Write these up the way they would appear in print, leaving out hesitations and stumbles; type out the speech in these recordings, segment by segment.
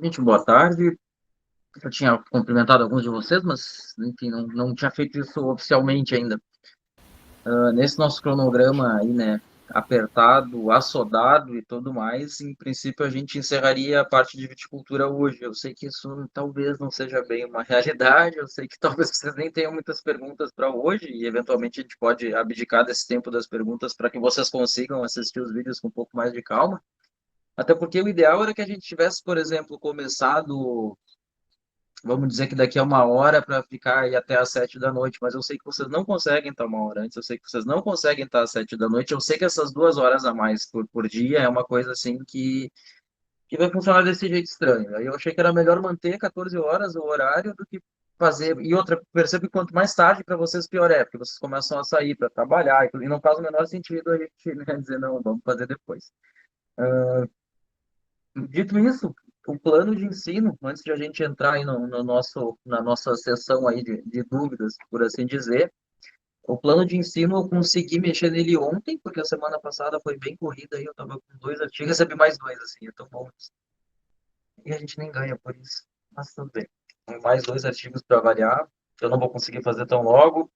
Gente, boa tarde. Eu tinha cumprimentado alguns de vocês, mas, enfim, não tinha feito isso oficialmente ainda. Nesse nosso cronograma aí, né, apertado, assodado e tudo mais, em princípio a gente encerraria a parte de viticultura hoje. Eu sei que isso talvez não seja bem uma realidade, eu sei que talvez vocês nem tenham muitas perguntas para hoje, e eventualmente a gente pode abdicar desse tempo das perguntas para que vocês consigam assistir os vídeos com um pouco mais de calma. Até porque o ideal era que a gente tivesse, por exemplo, começado. Vamos dizer que daqui a uma hora para ficar aí até às 7 da noite, mas eu sei que vocês não conseguem estar uma hora antes, eu sei que vocês não conseguem estar às 7 da noite, eu sei que essas 2 horas a mais por dia é uma coisa assim que vai funcionar desse jeito estranho. Aí eu achei que era melhor manter 14 horas o horário do que fazer. E outra, percebo que quanto mais tarde para vocês, pior é, porque vocês começam a sair para trabalhar, e não faz o menor sentido a gente, né, dizer, não, vamos fazer depois. Dito isso, o plano de ensino, antes de a gente entrar aí no nosso, na nossa sessão aí de dúvidas, por assim dizer, o plano de ensino eu consegui mexer nele ontem, porque a semana passada foi bem corrida aí, eu estava com 2 artigos, recebi mais dois, assim, é tão bom. E a gente nem ganha por isso, mas tudo bem. Mais 2 artigos para avaliar, que eu não vou conseguir fazer tão logo,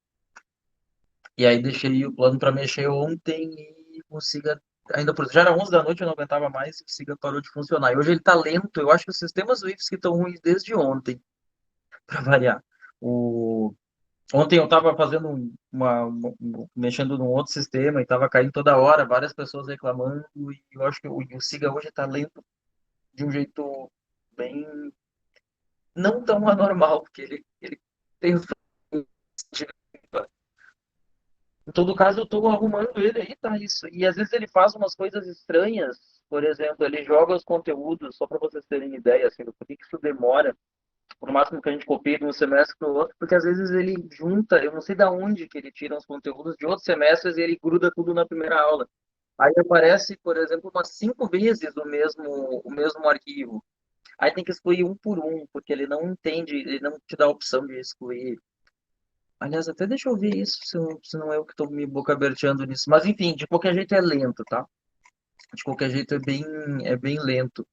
e aí deixei o plano para mexer ontem e consiga. Ainda por já era 11 da noite, eu não aguentava mais e o Siga parou de funcionar. E hoje ele está lento. Eu acho que os sistemas Wi-Fi que estão ruins desde ontem, para variar. O... Ontem eu estava fazendo mexendo num outro sistema e estava caindo toda hora, várias pessoas reclamando, e eu acho que o Siga hoje está lento de um jeito bem não tão anormal, porque ele tem em todo caso, eu estou arrumando ele aí, tá? Isso. E às vezes ele faz umas coisas estranhas. Por exemplo, ele joga os conteúdos, só para vocês terem ideia, assim, do porquê que isso demora, por máximo que a gente copie de um semestre para o outro, porque às vezes ele junta, eu não sei da onde que ele tira os conteúdos de outros semestres e ele gruda tudo na primeira aula. Aí aparece, por exemplo, umas 5 vezes o mesmo arquivo. Aí tem que excluir um por um, porque ele não entende, ele não te dá a opção de excluir. Aliás, até deixa eu ver isso, se não é eu que estou me boca aberteando nisso. Mas enfim, de qualquer jeito é lento, tá? De qualquer jeito é bem lento.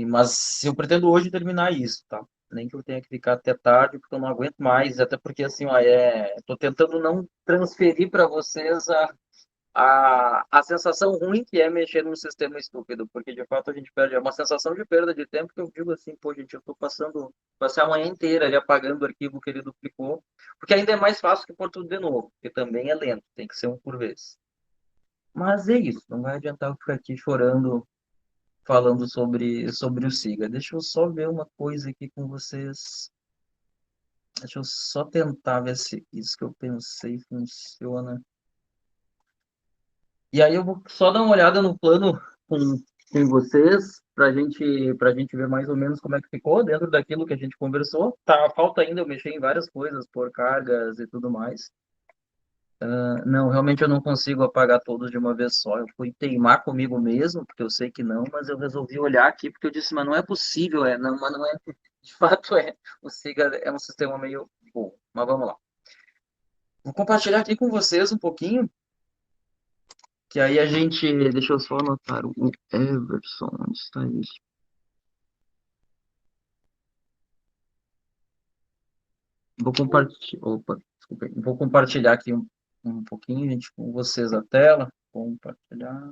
Mas eu pretendo hoje terminar isso, tá? Nem que eu tenha que ficar até tarde, porque eu não aguento mais. Até porque, assim, ó, tô tentando não transferir para vocês a sensação ruim que é mexer num sistema estúpido, porque de fato a gente perde, é uma sensação de perda de tempo que eu digo assim, pô, gente, eu tô passei a manhã inteira ali apagando o arquivo que ele duplicou, porque ainda é mais fácil que pôr tudo de novo, porque também é lento, tem que ser um por vez. Mas é isso, não vai adiantar eu ficar aqui chorando, falando sobre o Siga. Deixa eu só ver uma coisa aqui com vocês. Deixa eu só tentar ver se isso que eu pensei funciona. E aí eu vou só dar uma olhada no plano com vocês, para gente ver mais ou menos como é que ficou dentro daquilo que a gente conversou. Tá, falta ainda eu mexer em várias coisas, por cargas e tudo mais. Não, realmente eu não consigo apagar todos de uma vez só. Eu fui teimar comigo mesmo, porque eu sei que não, mas eu resolvi olhar aqui, porque eu disse, mas não é possível, não, mas não é, de fato é. O Siga é um sistema meio bom, mas vamos lá. Vou compartilhar aqui com vocês um pouquinho. Que aí a gente. Deixa eu só anotar o Everson. Onde está isso? Vou compartilhar. Opa, desculpa aí. Vou compartilhar aqui um pouquinho, gente, com vocês a tela. Compartilhar.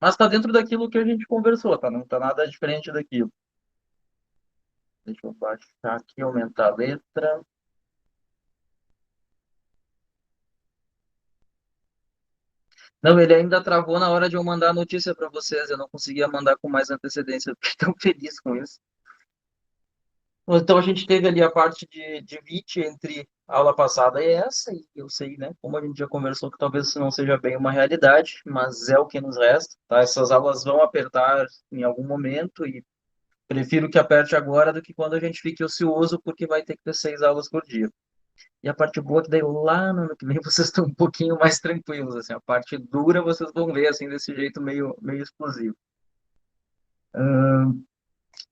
Mas está dentro daquilo que a gente conversou, tá? Não está nada diferente daquilo. Deixa eu baixar aqui, aumentar a letra. Não, ele ainda travou na hora de eu mandar a notícia para vocês. Eu não conseguia mandar com mais antecedência. Eu fiquei tão feliz com isso. Então a gente teve ali a parte de VIT entre a aula passada e essa, e eu sei, né, como a gente já conversou, que talvez isso não seja bem uma realidade, mas é o que nos resta, tá? Essas aulas vão apertar em algum momento e prefiro que aperte agora do que quando a gente fique ocioso, porque vai ter que ter 6 aulas por dia. E a parte boa é que daí lá no ano que vem vocês estão um pouquinho mais tranquilos, assim, a parte dura vocês vão ver, assim, desse jeito meio explosivo.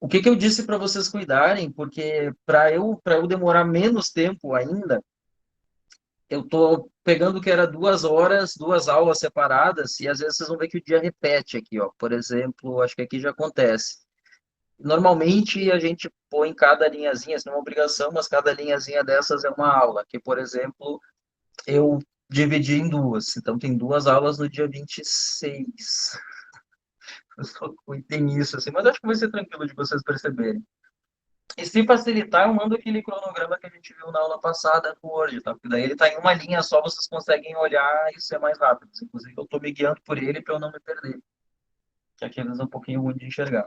O que que eu disse para vocês cuidarem, porque para eu demorar menos tempo ainda, eu tô pegando que era 2 horas, 2 aulas separadas, e às vezes vocês vão ver que o dia repete aqui, ó. Por exemplo, acho que aqui já acontece. Normalmente a gente põe cada linhazinha, isso não é uma obrigação, mas cada linhazinha dessas é uma aula, que, por exemplo, eu dividi em duas. Então tem 2 aulas no dia 26. Eu só tem isso, assim, mas acho que vai ser tranquilo de vocês perceberem. E se facilitar, eu mando aquele cronograma que a gente viu na aula passada com o Word, tá? Porque daí ele tá em uma linha só, vocês conseguem olhar e ser mais rápido. Inclusive, eu tô me guiando por ele para eu não me perder, que aqui às vezes é um pouquinho ruim de enxergar.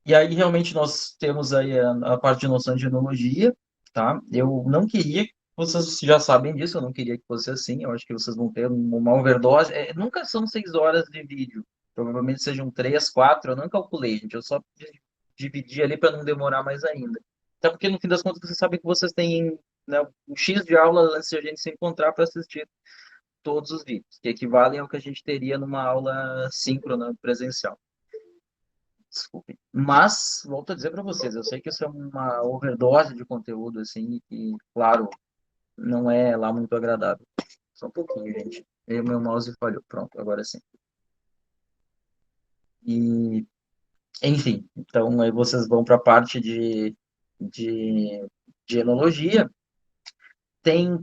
E aí, realmente, nós temos aí a parte de noção de enologia, tá? Eu não queria, vocês já sabem disso, eu não queria que fosse assim, eu acho que vocês vão ter uma overdose. Nunca são 6 horas de vídeo, provavelmente sejam 3, 4, eu não calculei, gente, eu só dividi ali para não demorar mais ainda. Até porque, no fim das contas, vocês sabem que vocês têm, né, um X de aula antes de a gente se encontrar para assistir todos os vídeos, que equivalem ao que a gente teria numa aula síncrona presencial. Desculpem. Mas, volto a dizer para vocês, eu sei que isso é uma overdose de conteúdo, assim, e, claro, não é lá muito agradável. Só um pouquinho, gente. Meu mouse falhou. Pronto, agora sim. E, enfim, então aí vocês vão para a parte de, de enologia. Tem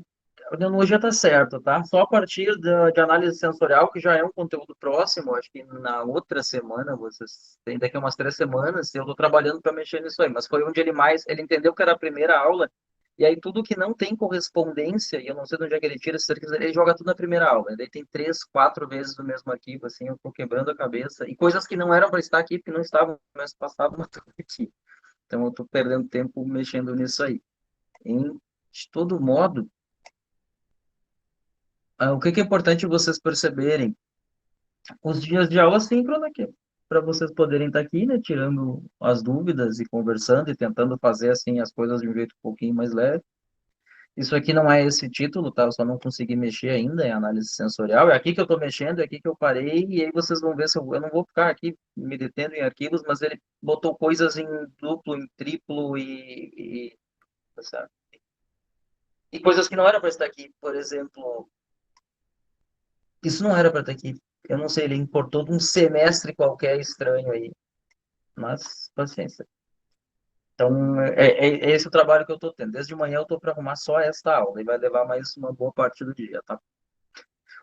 A tecnologia está certa, tá? Só a partir de análise sensorial, que já é um conteúdo próximo, acho que na outra semana, vocês têm daqui a umas 3 semanas, eu estou trabalhando para mexer nisso aí, mas foi onde ele entendeu que era a primeira aula, e aí tudo que não tem correspondência, e eu não sei de onde é que ele tira esses arquivos, ele joga tudo na primeira aula, e daí tem 3, 4 vezes o mesmo arquivo, assim, eu estou quebrando a cabeça, e coisas que não eram para estar aqui, porque não estavam no mês passado, mas estão aqui. Então eu estou perdendo tempo mexendo nisso aí. De todo modo, o que que é importante vocês perceberem? Os dias de aula síncrona aqui, para vocês poderem estar aqui, né, tirando as dúvidas e conversando e tentando fazer assim as coisas de um jeito um pouquinho mais leve. Isso aqui não é esse título, tá? Eu só não consegui mexer ainda em análise sensorial. É aqui que eu estou mexendo, é aqui que eu parei, e aí vocês vão ver se eu não vou ficar aqui me detendo em arquivos, mas ele botou coisas em duplo, em triplo tá certo? E coisas que não eram para estar aqui. Por exemplo, isso não era para estar aqui. Eu não sei, ele importou de um semestre qualquer estranho aí. Mas, paciência. Então, é esse o trabalho que eu estou tendo. Desde de manhã eu estou para arrumar só esta aula e vai levar mais uma boa parte do dia, tá?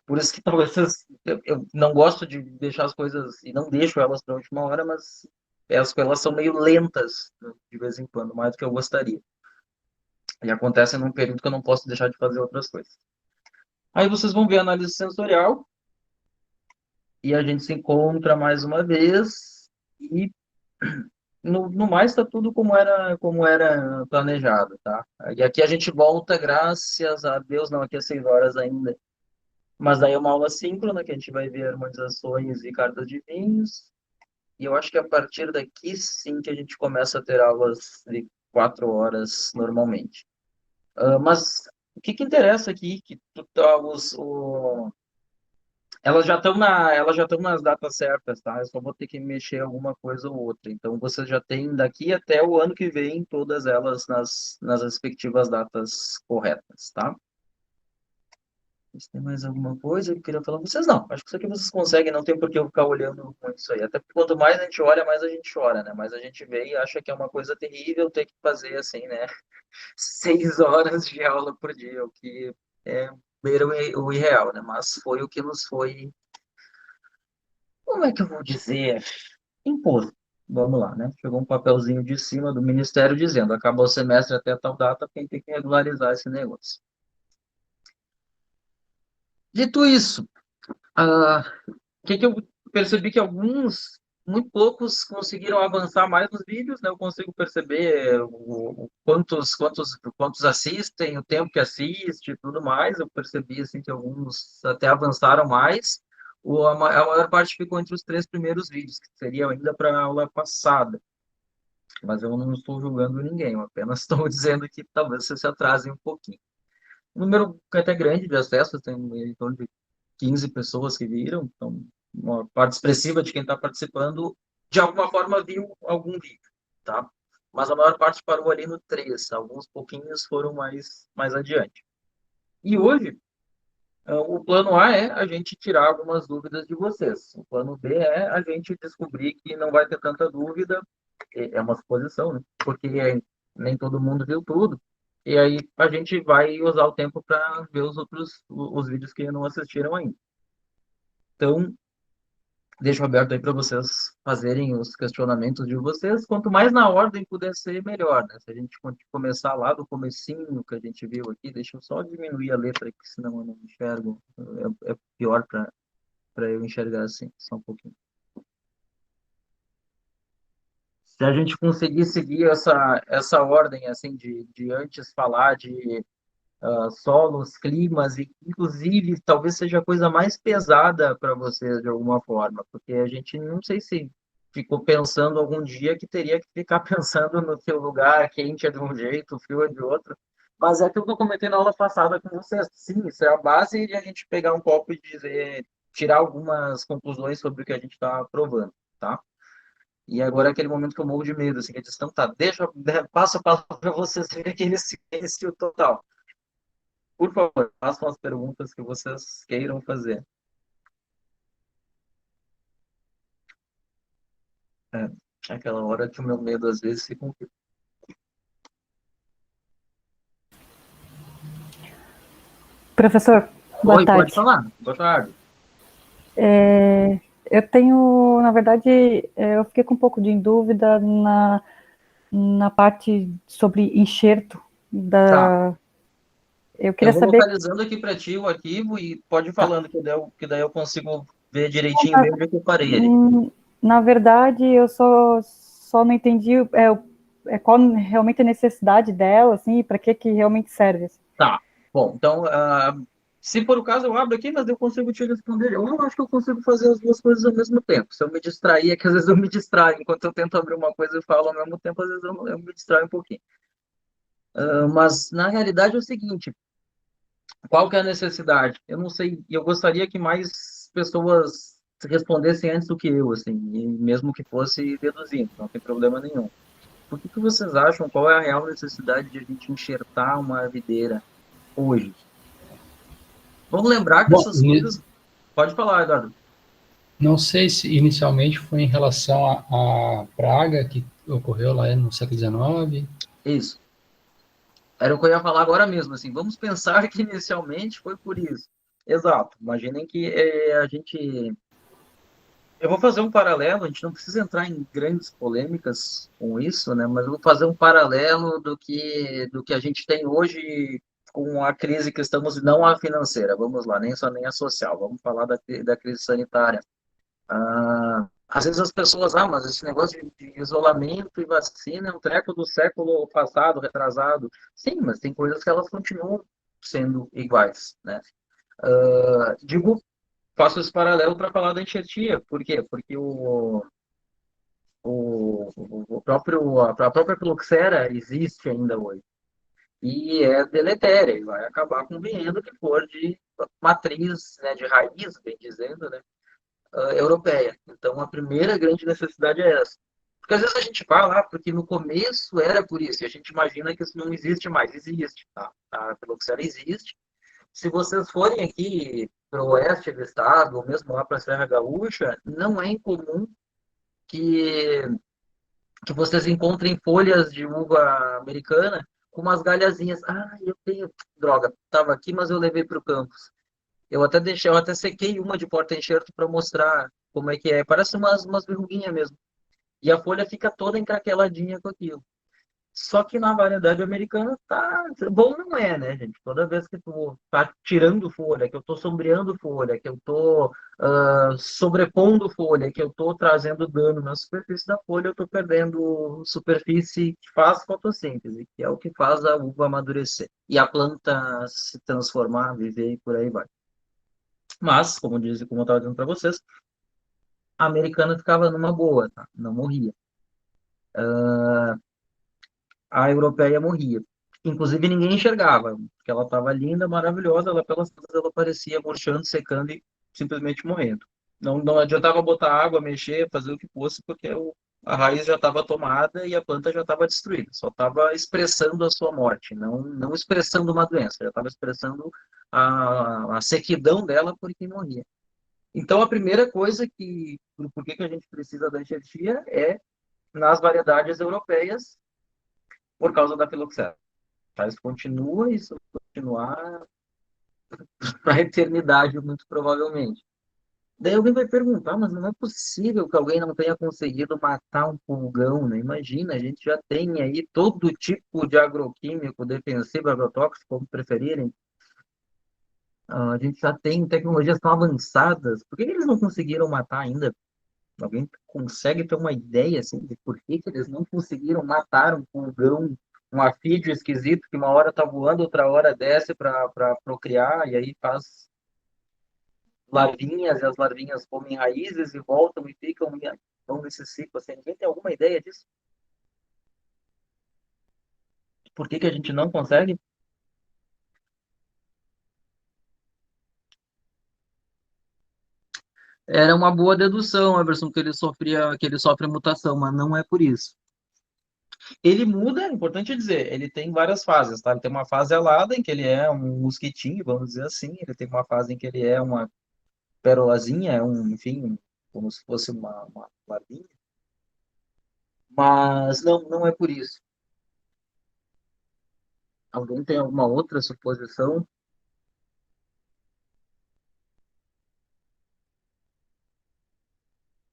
Por isso que talvez eu não gosto de deixar as coisas e não deixo elas para a última hora, mas elas são meio lentas, né, de vez em quando, mais do que eu gostaria. E acontece num período que eu não posso deixar de fazer outras coisas. Aí vocês vão ver a análise sensorial e a gente se encontra mais uma vez e no mais está tudo como era planejado, tá? E aqui a gente volta, graças a Deus, não, aqui é 6 horas ainda. Mas daí é uma aula síncrona, que a gente vai ver harmonizações e cartas de vinhos. E eu acho que a partir daqui sim que a gente começa a ter aulas de 4 horas normalmente. Mas o que que interessa aqui, que elas já estão nas datas certas, tá? Eu só vou ter que mexer alguma coisa ou outra. Então, você já tem daqui até o ano que vem todas elas nas respectivas datas corretas, tá? Se tem mais alguma coisa que eu queria falar com vocês? Não, acho que isso aqui vocês conseguem, não tem por que eu ficar olhando muito isso aí. Até porque quanto mais a gente olha, mais a gente chora, né? Mais a gente vê e acha que é uma coisa terrível ter que fazer assim, né? 6 horas de aula por dia, o que é beira o irreal, né? Mas foi o que nos foi, como é que eu vou dizer? Imposto. Vamos lá, né? Chegou um papelzinho de cima do Ministério dizendo: acabou o semestre até tal data, quem tem que regularizar esse negócio. Dito isso, que eu percebi que muito poucos conseguiram avançar mais nos vídeos, né? Eu consigo perceber quantos assistem, o tempo que assiste e tudo mais. Eu percebi assim que alguns até avançaram mais. A maior parte ficou entre os 3 primeiros vídeos, que seria ainda para a aula passada. Mas eu não estou julgando ninguém, eu apenas estou dizendo que talvez você se atrase um pouquinho. O número é até grande de acessos, tem em torno de 15 pessoas que viram, então uma parte expressiva de quem está participando de alguma forma viu algum vídeo, tá? mas a maior parte parou ali no 3. Alguns pouquinhos foram mais adiante. E hoje, o plano A é a gente tirar algumas dúvidas de vocês. O plano B é a gente descobrir que não vai ter tanta dúvida. É uma suposição, né? Porque nem todo mundo viu tudo. E aí a gente vai usar o tempo para ver os vídeos que não assistiram ainda. Então, deixo aberto aí para vocês fazerem os questionamentos de vocês. Quanto mais na ordem puder ser, melhor, né? Se a gente começar lá do comecinho que a gente viu aqui, deixa eu só diminuir a letra aqui, senão eu não enxergo. É pior para eu enxergar assim, só um pouquinho. Se a gente conseguir seguir essa ordem, assim, de antes falar de solos, climas, e inclusive talvez seja a coisa mais pesada para vocês de alguma forma, porque a gente não sei se ficou pensando algum dia que teria que ficar pensando no seu lugar quente é de um jeito, frio é de outro, mas é aquilo que eu comentei na aula passada com vocês. Sim, isso é a base de a gente pegar um copo e dizer, tirar algumas conclusões sobre o que a gente está provando, tá? E agora é aquele momento que eu morro de medo, assim, que eu disse, então tá, deixa, passo a passo para vocês verem aquele silêncio total. Por favor, façam as perguntas que vocês queiram fazer. É, aquela hora que o meu medo às vezes se cumpre. Professor, boa Oi, pode tarde. falar. Boa tarde. Eu tenho, na verdade, eu fiquei com um pouco de dúvida na parte sobre enxerto Tá. da. Eu Eu queria vou saber. localizando aqui para ti o arquivo e pode ir Tá. falando que daí eu consigo ver direitinho bem onde é que eu parei ali. Na verdade, eu só não entendi qual realmente a necessidade dela, assim, para que realmente serve. Assim. Tá. Bom, então, se for o caso, eu abro aqui, mas eu consigo te responder. Eu não acho que eu consigo fazer as duas coisas ao mesmo tempo. Se eu me distrair, é que às vezes eu me distraio. Enquanto eu tento abrir uma coisa e falo ao mesmo tempo, às vezes eu me distraio um pouquinho. Mas, na realidade, é o seguinte: qual que é a necessidade? Eu não sei, e eu gostaria que mais pessoas respondessem antes do que eu, assim, e mesmo que fosse deduzindo, não tem problema nenhum. Por que que vocês acham, qual é a real necessidade de a gente enxertar uma videira hoje? Vamos lembrar que Bom, essas coisas... Pode falar, Eduardo. não sei se inicialmente foi em relação à praga que ocorreu lá no século XIX. Isso. Era o que eu ia falar agora mesmo, assim, vamos pensar que inicialmente foi por isso. Exato. Imaginem que a gente... Eu vou fazer um paralelo, a gente não precisa entrar em grandes polêmicas com isso, né? Mas eu vou fazer um paralelo do que a gente tem hoje com a crise que estamos, não a financeira, vamos lá, nem só nem a social, vamos falar da crise sanitária. Às vezes as pessoas, mas esse negócio de isolamento e vacina é um treco do século passado, retrasado. Sim, mas tem coisas que elas continuam sendo iguais, né? Digo, faço esse paralelo para falar da enxertia. Por quê? Porque a própria fluxera existe ainda hoje. E é deletéria, e vai acabar com o vinhedo que for de matriz, né, de raiz, bem dizendo, né, europeia. Então, a primeira grande necessidade é essa. Porque às vezes a gente fala, porque no começo era por isso, e a gente imagina que isso não existe mais. Existe, tá? A fluxera existe. Se vocês forem aqui para o oeste do estado, ou mesmo lá para a Serra Gaúcha, não é incomum que, que vocês encontrem folhas de uva americana com umas galhazinhas. Ah, eu tenho. Droga, estava aqui, mas eu levei para o campus. Eu até sequei uma de porta-enxerto para mostrar como é que é. Parece umas verruguinhas mesmo. E a folha fica toda encraqueladinha com aquilo. Só que na variedade americana tá bom, não é, né, gente? Toda vez que tu tá tirando folha, que eu tô sombreando folha, que eu tô sobrepondo folha, que eu tô trazendo dano na superfície da folha, eu tô perdendo superfície que faz fotossíntese, que é o que faz a uva amadurecer e a planta se transformar, viver e por aí vai. Mas, como eu estava dizendo para vocês, a americana ficava numa boa, tá? Não morria. A europeia morria. Inclusive ninguém enxergava, porque ela estava linda, maravilhosa, ela pelas tantas ela parecia murchando, secando e simplesmente morrendo. Não adiantava botar água, mexer, fazer o que fosse, porque a raiz já estava tomada e a planta já estava destruída, só estava expressando a sua morte, não expressando uma doença, já estava expressando a sequidão dela porque morria. Então, a primeira coisa por que a gente precisa da enxertia é nas variedades europeias, por causa da filoxera. Tá? Isso vai continuar para a eternidade, muito provavelmente. Daí alguém vai perguntar, mas não é possível que alguém não tenha conseguido matar um pulgão, né? Imagina, a gente já tem aí todo tipo de agroquímico, defensivo, agrotóxico, como preferirem. A gente já tem tecnologias tão avançadas. Por que eles não conseguiram matar ainda? Alguém consegue ter uma ideia assim de por que eles não conseguiram matar um pulgão, um afídeo esquisito que uma hora tá voando, outra hora desce para procriar e aí faz larvinhas e as larvinhas comem raízes e voltam e ficam e vão nesse ciclo assim. Ninguém tem alguma ideia disso? Por que a gente não consegue? Era uma boa dedução, Everson, que ele sofre mutação, mas não é por isso. Ele muda, é importante dizer, ele tem várias fases, tá? Ele tem uma fase alada, em que ele é um mosquitinho, vamos dizer assim. Ele tem uma fase em que ele é uma perolazinha, enfim, como se fosse uma larvinha. Mas não é por isso. Alguém tem alguma outra suposição?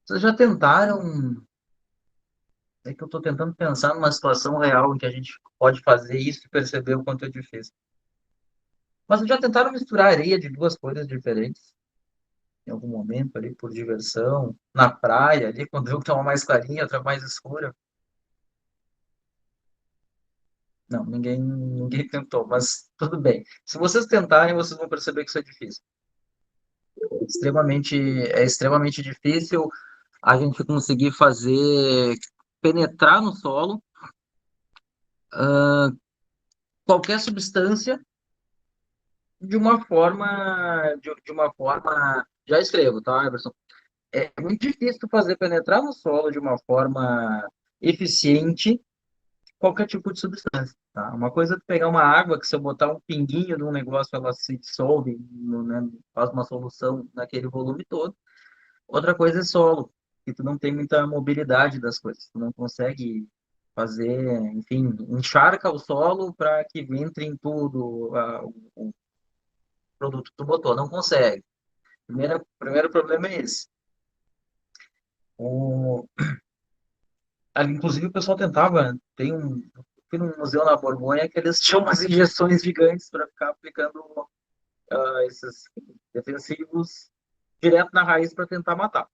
Vocês já tentaram? É que eu estou tentando pensar numa situação real em que a gente pode fazer isso e perceber o quanto é difícil. Mas vocês já tentaram misturar areia de duas cores diferentes? Em algum momento ali, por diversão? Na praia ali, quando viu que tá uma mais clarinha, outra mais escura? Não, ninguém tentou, mas tudo bem. Se vocês tentarem, vocês vão perceber que isso é difícil. É extremamente difícil a gente conseguir fazer penetrar no solo qualquer substância de uma forma, já escrevo, tá, Everson? É muito difícil fazer penetrar no solo de uma forma eficiente qualquer tipo de substância, tá? Uma coisa é tu pegar uma água que se eu botar um pinguinho num negócio ela se dissolve, né, faz uma solução naquele volume todo. Outra coisa é solo, que tu não tem muita mobilidade das coisas, tu não consegue fazer, enfim, encharca o solo para que entre em tudo o produto que tu botou, não consegue. Primeiro problema é esse. O, inclusive o pessoal tentava, fui num museu na Borgonha que eles tinham umas injeções gigantes para ficar aplicando esses defensivos direto na raiz para tentar matar.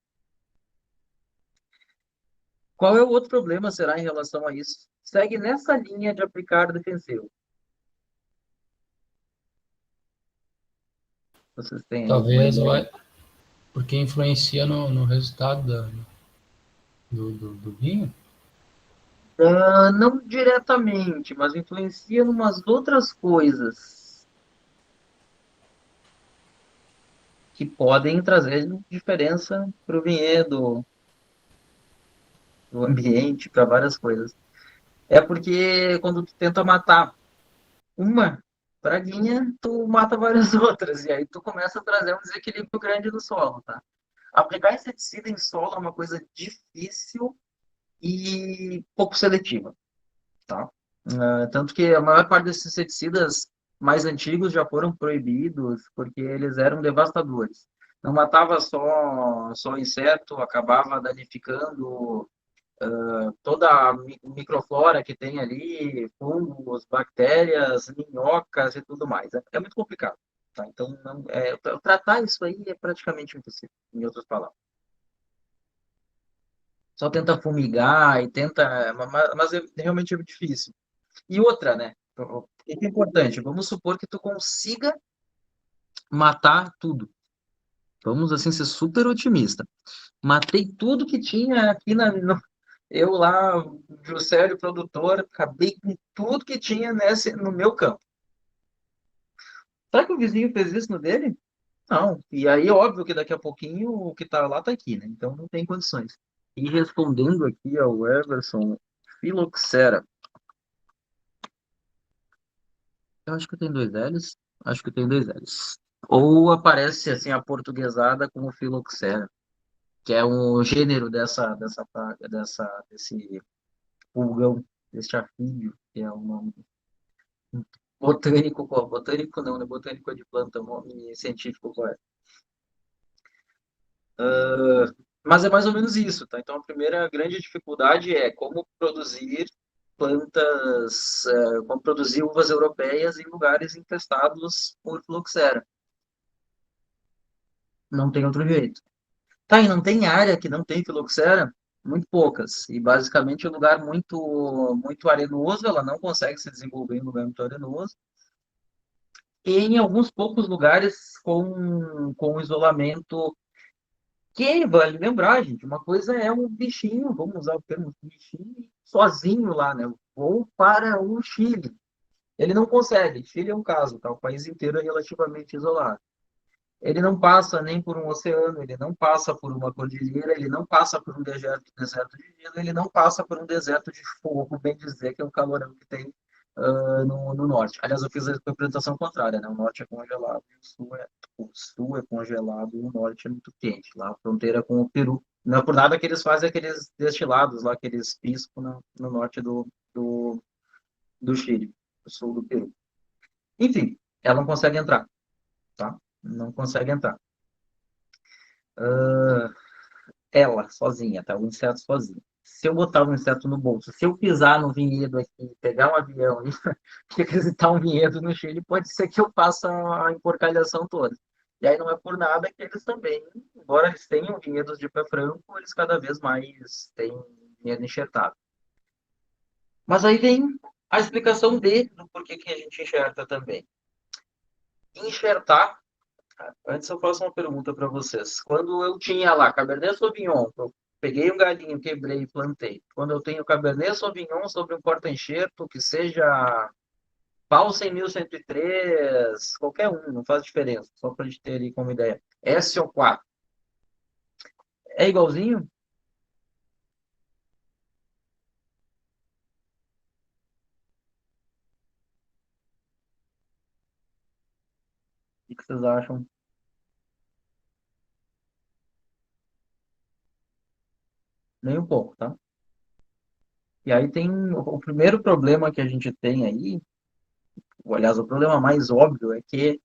Qual é o outro problema, será, em relação a isso? Segue nessa linha de aplicar defensivo. Vocês têm alguma Talvez ideia? porque influencia no resultado do vinho. Não diretamente, mas influencia em umas outras coisas que podem trazer diferença para o vinhedo, para o ambiente, para várias coisas. É porque quando tu tenta matar uma praguinha, tu mata várias outras, e aí tu começa a trazer um desequilíbrio grande no solo, tá? Aplicar inseticida em solo é uma coisa difícil e pouco seletiva, tá? Tanto que a maior parte desses inseticidas mais antigos já foram proibidos porque eles eram devastadores. Não matava só inseto, acabava danificando toda a microflora que tem ali, fungos, bactérias, minhocas e tudo mais. É muito complicado. Tá? Então, tratar isso aí é praticamente impossível, em outras palavras. Só tenta fumigar e tenta, mas realmente é difícil. E outra, né? O que é importante? Vamos supor que tu consiga matar tudo. Vamos assim ser super otimista. Matei tudo que tinha aqui eu lá, Juscelio, produtor, acabei com tudo que tinha no meu campo. Será que o vizinho fez isso no dele? Não. E aí, óbvio que daqui a pouquinho o que tá lá tá aqui, né? Então não tem condições. E respondendo aqui ao Everson, filoxera. Eu acho que tem dois L's. Acho que tem dois L's. Ou aparece assim a portuguesada como filoxera, que é um gênero dessa praga, desse pulgão, deste afídeo, que é um nome botânico, botânico não, né? Botânico é de planta, o nome científico correto. Mas é mais ou menos isso, tá? Então a primeira grande dificuldade é como produzir plantas, como produzir uvas europeias em lugares infestados por filoxera. Não tem outro jeito. Tá, e não tem área que não tem filoxera? Muito poucas. E basicamente é um lugar muito arenoso, ela não consegue se desenvolver em lugar muito arenoso. E em alguns poucos lugares com isolamento. Que vale lembrar, gente, uma coisa é um bichinho, vamos usar o termo bichinho, sozinho lá, né? Vou para o Chile. Ele não consegue. Chile é um caso, tá? O país inteiro é relativamente isolado. Ele não passa nem por um oceano, ele não passa por uma cordilheira, ele não passa por um deserto de gelo, ele não passa por um deserto de fogo, bem dizer, que é o calorão que tem no norte. Aliás, eu fiz a interpretação contrária, né? O norte é congelado e o sul é congelado e o norte é muito quente, lá a fronteira com o Peru. Não é por nada que eles fazem aqueles destilados lá, aqueles pisco no norte do, do Chile, do sul do Peru. Enfim, ela não consegue entrar, tá? Não consegue entrar. Ela, sozinha, tá? O inseto sozinho. Se eu botar o inseto no bolso, se eu pisar no vinhedo aqui, pegar um avião e visitar um vinhedo no Chile, pode ser que eu faça a emporcalhação toda. E aí não é por nada que eles também, embora eles tenham vinhedos de pé franco, eles cada vez mais têm vinhedo enxertado. Mas aí vem a explicação do porquê que a gente enxerta também. Enxertar. Antes eu faço uma pergunta para vocês. Quando eu tinha lá Cabernet Sauvignon, eu peguei um galinho, quebrei e plantei. Quando eu tenho Cabernet Sauvignon sobre um porta-enxerto, que seja Paulsen 1103, qualquer um, não faz diferença, só para a gente ter ali como ideia. S ou 4. É igualzinho? O que vocês acham? Nem um pouco, tá? E aí tem o primeiro problema que a gente tem aí, aliás, o problema mais óbvio é que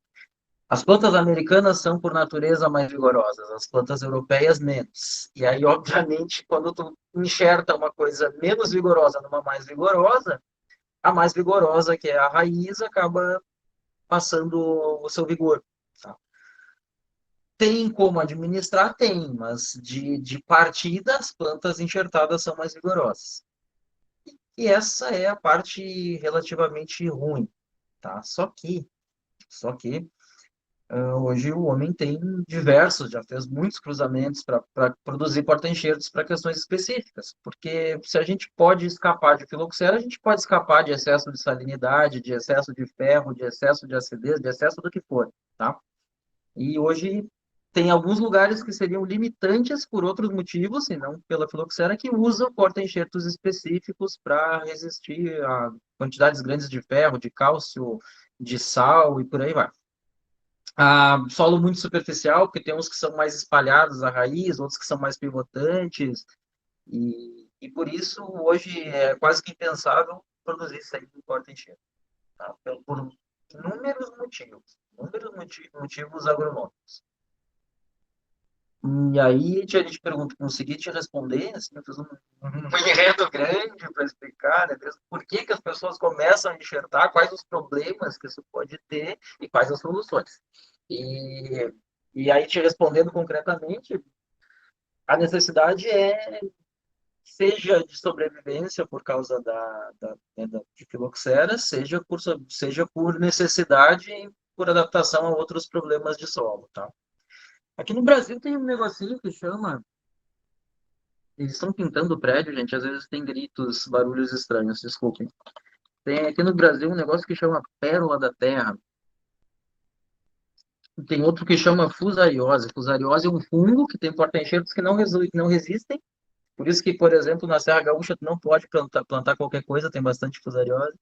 as plantas americanas são, por natureza, mais vigorosas, as plantas europeias, menos. E aí, obviamente, quando tu enxerta uma coisa menos vigorosa numa mais vigorosa, a mais vigorosa, que é a raiz, acaba passando o seu vigor. Tá? Tem como administrar? Tem, mas de partida, as plantas enxertadas são mais vigorosas. E essa é a parte relativamente ruim. Tá? Só que hoje o homem tem diversos, já fez muitos cruzamentos para produzir porta-enxertos para questões específicas, porque se a gente pode escapar de filoxera, a gente pode escapar de excesso de salinidade, de excesso de ferro, de excesso de acidez, de excesso do que for, tá? E hoje tem alguns lugares que seriam limitantes por outros motivos, e não pela filoxera, que usam porta-enxertos específicos para resistir a quantidades grandes de ferro, de cálcio, de sal e por aí vai. Solo muito superficial, porque tem uns que são mais espalhados à raiz, outros que são mais pivotantes, e por isso hoje é quase que impensável produzir isso aí em porta-enxerto, tá? Por motivos agronômicos. E aí a gente pergunta, consegui te responder, assim, eu fiz um enredo grande para explicar, né, por que as pessoas começam a enxertar, quais os problemas que isso pode ter e quais as soluções. E, e aí, te respondendo concretamente, a necessidade é, seja de sobrevivência por causa de filoxera, seja por necessidade e por adaptação a outros problemas de solo, tá? Aqui no Brasil tem um negocinho que chama. Eles estão pintando o prédio, gente. Às vezes tem gritos, barulhos estranhos, desculpem. Tem aqui no Brasil um negócio que chama pérola da terra. Tem outro que chama fusariose. Fusariose é um fungo que tem porta-enxertos que não resistem Por isso que, por exemplo, na Serra Gaúcha tu não pode plantar qualquer coisa, tem bastante fusariose.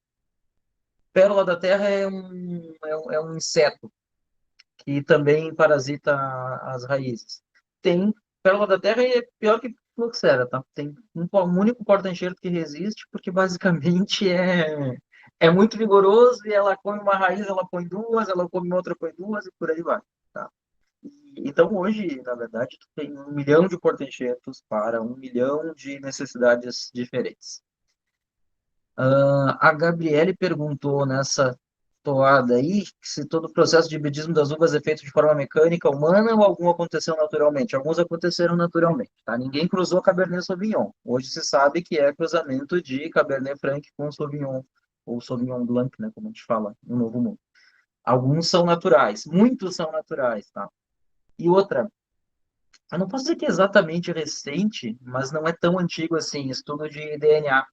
Pérola da terra é um inseto que também parasita as raízes. Tem pérola da terra e é pior que fluxera, tá? Tem um único porta-enxerto que resiste, porque basicamente é muito vigoroso e ela come uma raiz, ela põe duas, ela come outra, põe duas e por aí vai, tá? Então hoje, na verdade, tu tem 1 milhão de porta-enxertos para 1 milhão de necessidades diferentes. A Gabriele perguntou nessa toada aí se todo o processo de hibridismo das uvas é feito de forma mecânica, humana ou algum aconteceu naturalmente. Alguns aconteceram naturalmente, tá? Ninguém cruzou Cabernet Sauvignon. Hoje se sabe que é cruzamento de Cabernet Franc com Sauvignon, ou Sauvignon Blanc, né, como a gente fala no Novo Mundo. Alguns são naturais, muitos são naturais, tá? E outra, eu não posso dizer que é exatamente recente, mas não é tão antigo assim, estudo de DNA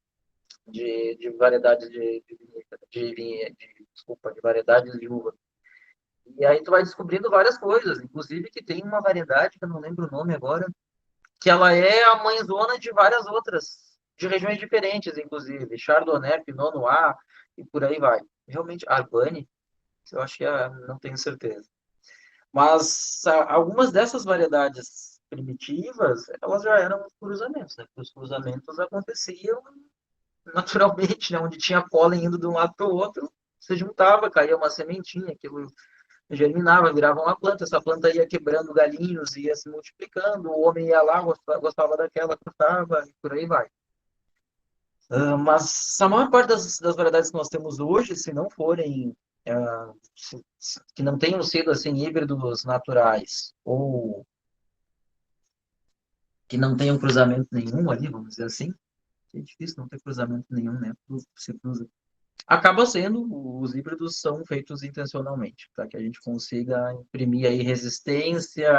de variedades desculpa, de variedades de uva. E aí tu vai descobrindo várias coisas, inclusive que tem uma variedade, que eu não lembro o nome agora, que ela é a mãezona de várias outras, de regiões diferentes, inclusive. Chardonnay, Pinot Noir, e por aí vai. Realmente, Arbane, eu acho que não tenho certeza. Mas algumas dessas variedades primitivas, elas já eram cruzamentos, né? Os cruzamentos aconteciam naturalmente, né? Onde tinha pólen indo de um lado para o outro, se juntava, caía uma sementinha, aquilo germinava, virava uma planta, essa planta ia quebrando galinhos, ia se multiplicando, o homem ia lá, gostava daquela, cortava, e por aí vai. Mas a maior parte das variedades que nós temos hoje, se não forem, que não tenham sido assim híbridos naturais, ou que não tenham cruzamento nenhum ali, vamos dizer assim, é difícil não ter cruzamento nenhum, né? Se cruza. Acaba sendo, os híbridos são feitos intencionalmente, para que a gente consiga imprimir aí resistência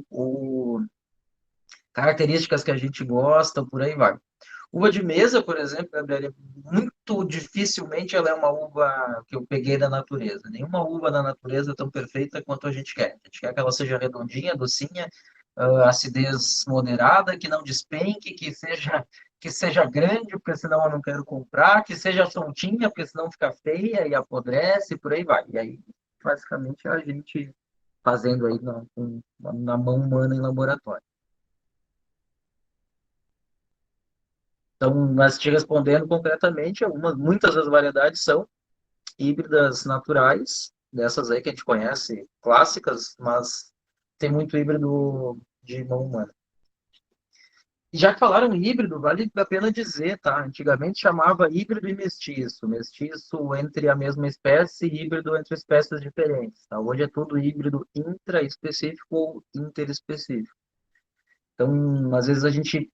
ou características que a gente gosta, por aí vai. Uva de mesa, por exemplo, Gabriela, muito dificilmente ela é uma uva que eu peguei da natureza. Nenhuma uva da natureza é tão perfeita quanto a gente quer. A gente quer que ela seja redondinha, docinha, acidez moderada, que não despenque, que seja grande, porque senão eu não quero comprar, que seja soltinha, porque senão fica feia e apodrece, por aí vai. E aí, basicamente, é a gente fazendo aí na mão humana em laboratório. Então, mas te respondendo concretamente, muitas das variedades são híbridas naturais, dessas aí que a gente conhece, clássicas, mas tem muito híbrido de mão humana. E já que falaram em híbrido, vale a pena dizer, tá? Antigamente chamava híbrido e mestiço. Mestiço entre a mesma espécie e híbrido entre espécies diferentes. Tá? Hoje é tudo híbrido intraespecífico ou interespecífico. Então, às vezes a gente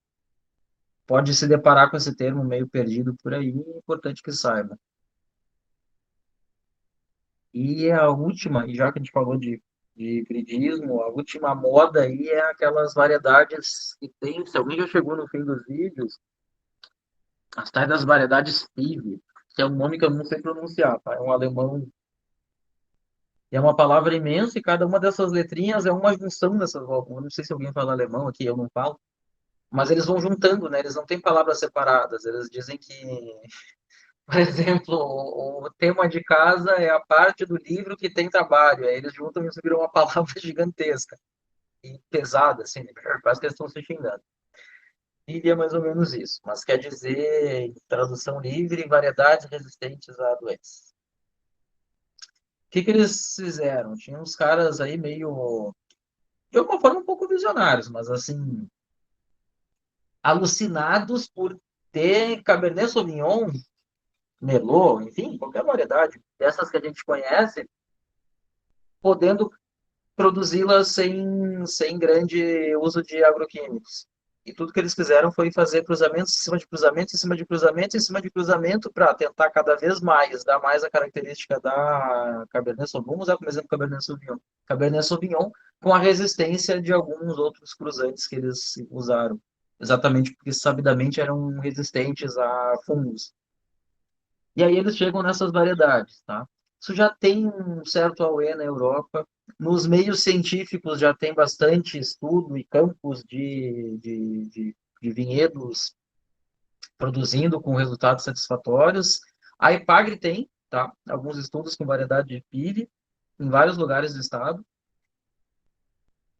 pode se deparar com esse termo meio perdido por aí, é importante que saiba. E a última, e já que a gente falou de hibridismo, a última moda aí é aquelas variedades que tem, se alguém já chegou no fim dos vídeos, as tais das variedades FIV, que é um nome que eu não sei pronunciar, tá? É um alemão, é uma palavra imensa e cada uma dessas letrinhas é uma junção dessas, eu não sei se alguém fala alemão aqui, eu não falo, mas eles vão juntando, né? Eles não têm palavras separadas, eles dizem que por exemplo, o tema de casa é a parte do livro que tem trabalho. Aí eles juntam e isso vira uma palavra gigantesca e pesada, assim, né? Parece que eles estão se xingando. E é mais ou menos isso. Mas quer dizer, em tradução livre, variedades resistentes a doenças. O que eles fizeram? Tinha uns caras aí meio, de alguma forma, um pouco visionários, mas assim, alucinados por ter Cabernet Sauvignon, Merlot, enfim, qualquer variedade dessas que a gente conhece, podendo produzi-las sem grande uso de agroquímicos. E tudo que eles fizeram foi fazer cruzamentos em cima de cruzamento, em cima de cruzamento, em cima de cruzamento, para tentar cada vez mais dar mais a característica da Cabernet Sauvignon. Vamos usar como exemplo Cabernet Sauvignon. Cabernet Sauvignon com a resistência de alguns outros cruzantes que eles usaram. Exatamente porque sabidamente eram resistentes a fungos. E aí eles chegam nessas variedades, tá? Isso já tem um certo auê na Europa. Nos meios científicos já tem bastante estudo e campos de de vinhedos produzindo com resultados satisfatórios. A Epagre tem, tá? Alguns estudos com variedade de PIB em vários lugares do estado.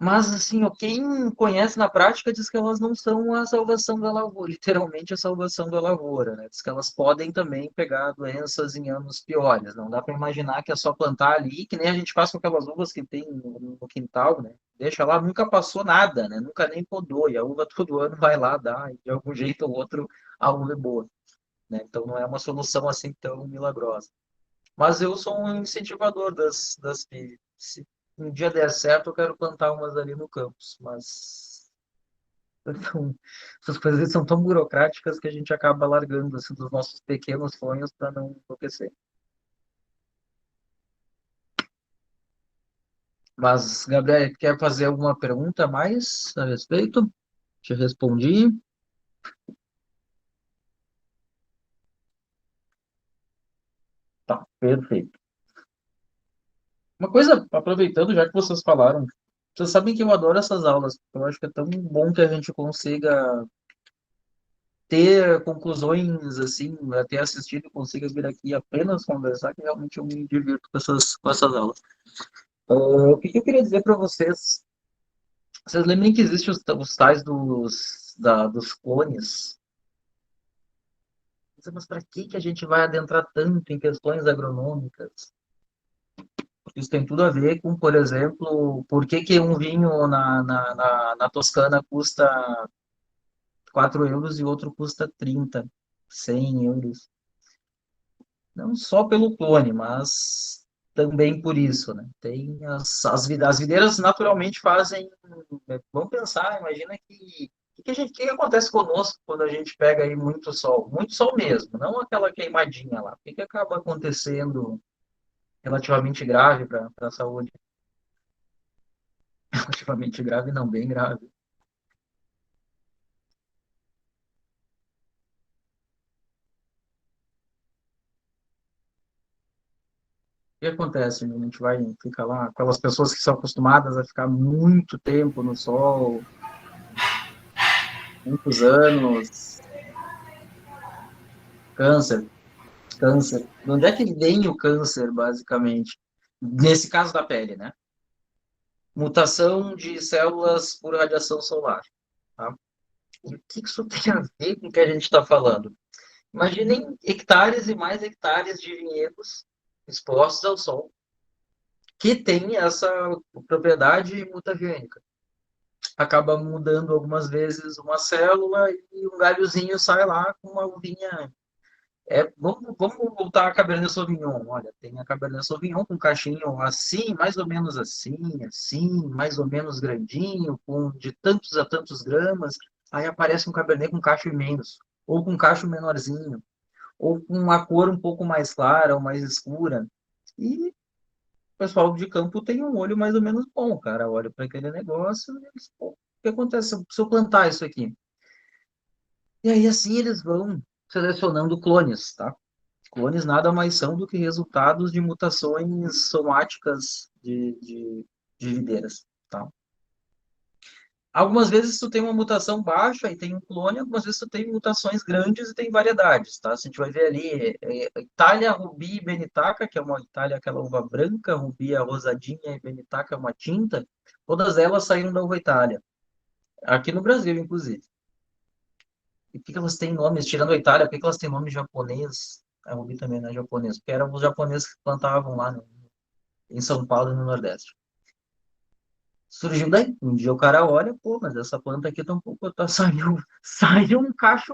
Mas, assim, quem conhece na prática diz que elas não são a salvação da lavoura, literalmente a salvação da lavoura, né? Diz que elas podem também pegar doenças em anos piores. Não dá para imaginar que é só plantar ali, que nem a gente faz com aquelas uvas que tem no quintal, né? Deixa lá, nunca passou nada, né? Nunca nem podou, e a uva todo ano vai lá dar, e de algum jeito ou outro a uva é boa, né? Então não é uma solução assim tão milagrosa. Mas eu sou um incentivador das PIB. Se um dia der certo, eu quero plantar umas ali no campus. Mas então, essas coisas são tão burocráticas que a gente acaba largando assim, dos nossos pequenos sonhos para não enlouquecer. Mas, Gabriel, quer fazer alguma pergunta a mais a respeito? Te respondi. Tá, perfeito. Uma coisa, aproveitando, já que vocês falaram, vocês sabem que eu adoro essas aulas, porque eu acho que é tão bom que a gente consiga ter conclusões assim, até assistido e consiga vir aqui apenas conversar, que realmente eu me divirto com essas aulas. O que eu queria dizer para vocês? Vocês lembrem que existem os tais dos clones? Mas para que a gente vai adentrar tanto em questões agronômicas? Isso tem tudo a ver com, por exemplo, por que um vinho na Toscana custa 4 euros e outro custa 30, 100 euros. Não só pelo clone, mas também por isso, né? Tem as videiras naturalmente fazem. Vamos pensar, imagina que acontece conosco quando a gente pega aí muito sol mesmo, não aquela queimadinha lá. O que acaba acontecendo relativamente grave para a saúde? Relativamente grave, não, bem grave. O que acontece? A gente fica lá, aquelas pessoas que são acostumadas a ficar muito tempo no sol, muitos anos, câncer, câncer. De onde é que vem o câncer, basicamente? Nesse caso da pele, né? Mutação de células por radiação solar. Tá? E o que isso tem a ver com o que a gente está falando? Imaginem hectares e mais hectares de vinhedos expostos ao sol, que tem essa propriedade mutagênica. Acaba mudando algumas vezes uma célula e um galhozinho sai lá com uma uvinha. Vamos voltar a Cabernet Sauvignon. Olha, tem a Cabernet Sauvignon com cachinho assim, mais ou menos assim, mais ou menos grandinho, com de tantos a tantos gramas. Aí aparece um Cabernet com cacho imenso, ou com cacho menorzinho, ou com uma cor um pouco mais clara ou mais escura. E o pessoal de campo tem um olho mais ou menos bom, cara. Olha para aquele negócio e eles, pô, o que acontece se eu plantar isso aqui? E aí assim eles vão selecionando clones, tá? Clones nada mais são do que resultados de mutações somáticas de videiras, tá? Algumas vezes tu tem uma mutação baixa e tem um clone, algumas vezes tu tem mutações grandes e tem variedades, tá? Se a gente vai ver ali, Itália, Rubi e Benitaca, que é uma Itália, aquela uva branca, Rubi é rosadinha e Benitaca é uma tinta, todas elas saíram da uva Itália, aqui no Brasil, inclusive. E por que elas têm nomes, tirando a Itália, por que elas têm nome japonês? A Rubi também não é japonês, porque eram os japoneses que plantavam lá em São Paulo e no Nordeste. Surgiu daí. Um dia o cara olha, pô, mas essa planta aqui tá um pouco. Saiu um cacho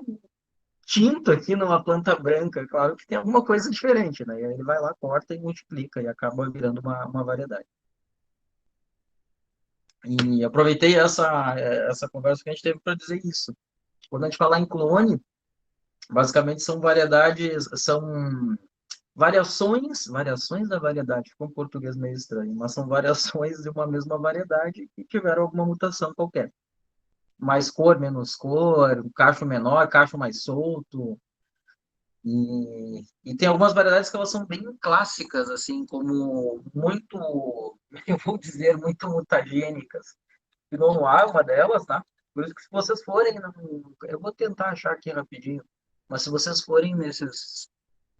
tinto aqui numa planta branca. Claro que tem alguma coisa diferente, né? E aí ele vai lá, corta e multiplica e acaba virando uma variedade. E aproveitei essa conversa que a gente teve para dizer isso. Quando a gente fala em clone, basicamente são variedades, são variações da variedade. Ficou um português meio estranho, mas são variações de uma mesma variedade que tiveram alguma mutação qualquer. Mais cor, menos cor, cacho menor, cacho mais solto. E tem algumas variedades que elas são bem clássicas, assim, como muito, eu vou dizer, muito mutagênicas. Pinot Noir é uma delas, tá? Por isso que se vocês forem, eu vou tentar achar aqui rapidinho, mas se vocês forem nesses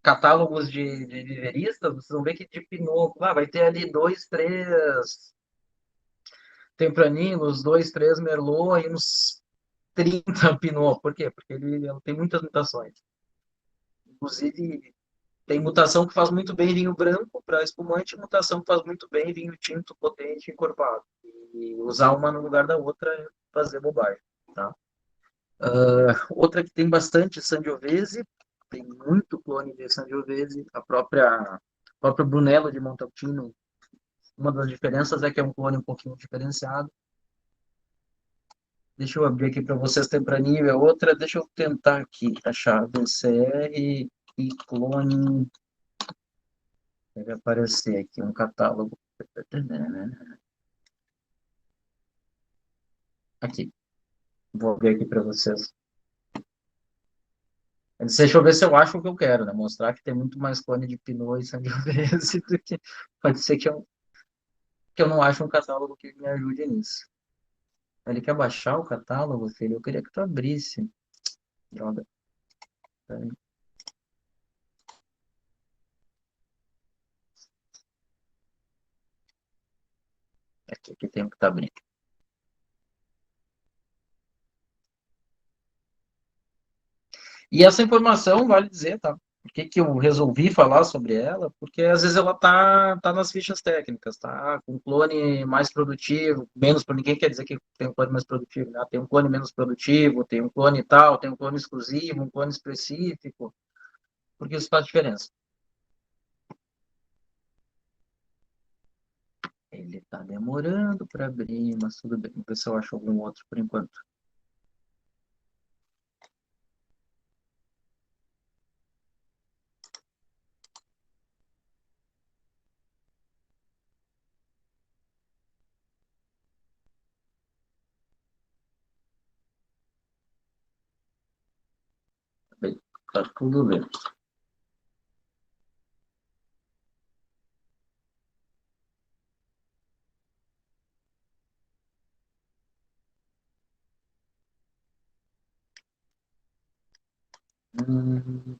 catálogos de viveristas, vocês vão ver que de Pinot, vai ter ali dois, três Tempraninhos, dois, três Merlot e uns 30 Pinot. Por quê? Porque ele tem muitas mutações. Inclusive, tem mutação que faz muito bem vinho branco para espumante, e mutação que faz muito bem vinho tinto, potente, encorpado. E usar uma no lugar da outra é fazer bobagem, tá? Outra que tem bastante Sangiovese, tem muito clone de Sangiovese, a própria Brunello de Montalcino. Uma das diferenças é que é um clone um pouquinho diferenciado. Deixa eu abrir aqui para vocês, Tempranillo é outra. Deixa eu tentar aqui achar VCR e clone. Deve aparecer aqui um catálogo. Aqui, vou abrir aqui para vocês. Deixa eu ver se eu acho o que eu quero, né? Mostrar que tem muito mais clone de Pinot e Sangiovese do que. Pode ser que eu não ache um catálogo que me ajude nisso. Ele quer baixar o catálogo, filho? Eu queria que tu abrisse. Droga. Peraí. Aqui tem o que tá abrindo. E essa informação, vale dizer, tá? Por que que eu resolvi falar sobre ela? Porque às vezes ela tá nas fichas técnicas, tá? Com clone mais produtivo, menos, para ninguém quer dizer que tem um clone mais produtivo, né? Tem um clone menos produtivo, tem um clone tal, tem um clone exclusivo, um clone específico, porque isso faz diferença. Ele tá demorando para abrir, mas tudo bem. Vamos ver se eu acho algum outro por enquanto. Bem, tá tudo bem. Hum,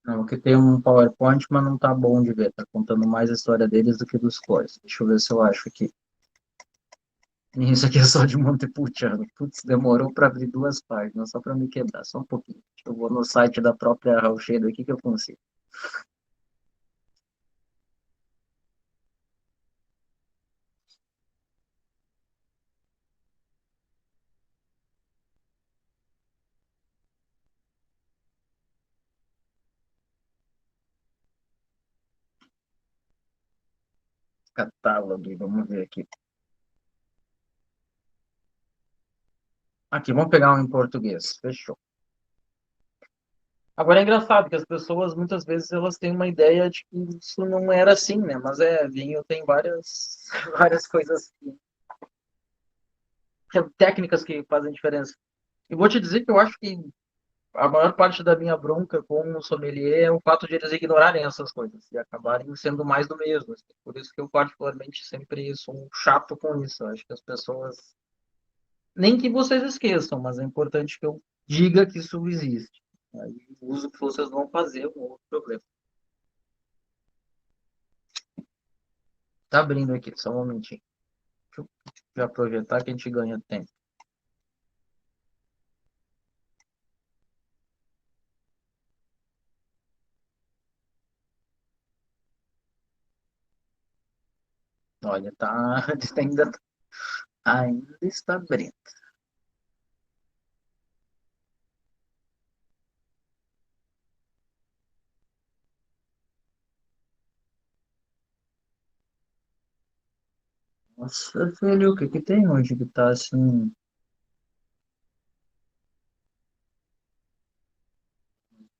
não, aqui tem um PowerPoint, mas não tá bom de ver. Tá contando mais a história deles do que dos cores. Deixa eu ver se eu acho aqui. Isso aqui é só de Montepulciano. Putz, demorou para abrir duas páginas, só para me quebrar, só um pouquinho. Eu vou no site da própria Rauchedo aqui que eu consigo. Catálogo, vamos ver aqui. Aqui, vamos pegar um em português. Fechou. Agora é engraçado que as pessoas, muitas vezes, elas têm uma ideia de que isso não era assim, né? Mas vinho tem várias, várias coisas, técnicas que fazem diferença. E vou te dizer que eu acho que a maior parte da minha bronca com o sommelier é o fato de eles ignorarem essas coisas e acabarem sendo mais do mesmo, assim. Por isso que eu particularmente sempre sou um chato com isso. Eu acho que as pessoas, nem que vocês esqueçam, mas é importante que eu diga que isso existe. Aí, o uso que vocês vão fazer é um outro problema. Tá abrindo aqui, só um momentinho. Deixa eu já aproveitar que a gente ganha tempo. Olha, tá, ainda está abrindo. Nossa, filho, o que que tem hoje que tá assim?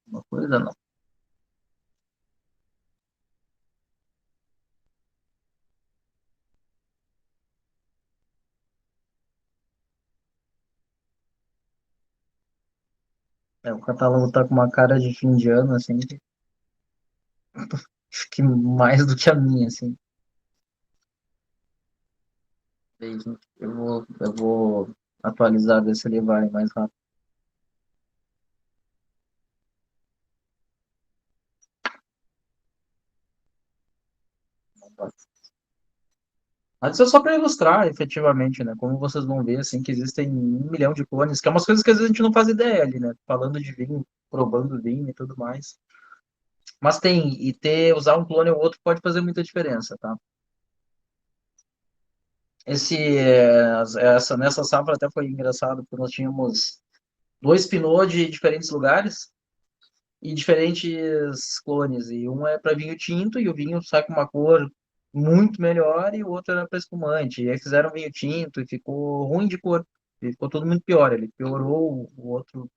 Uma coisa não. O catálogo tá com uma cara de fim de ano, assim, acho que mais do que a minha, assim. Aí, gente, eu vou atualizar, ver se ele vai mais rápido. Mas isso é só para ilustrar, efetivamente, né? Como vocês vão ver, assim, que existem 1 milhão de clones, que é umas coisas que às vezes a gente não faz ideia ali, né? Falando de vinho, provando vinho e tudo mais. Mas tem, e usar um clone ou outro pode fazer muita diferença, tá? Nessa safra até foi engraçado, porque nós tínhamos dois Pinot de diferentes lugares e diferentes clones. E um é para vinho tinto e o vinho sai com uma cor muito melhor e o outro era para espumante. E aí fizeram vinho tinto e ficou ruim de cor. E ficou tudo muito pior. Ele piorou o outro.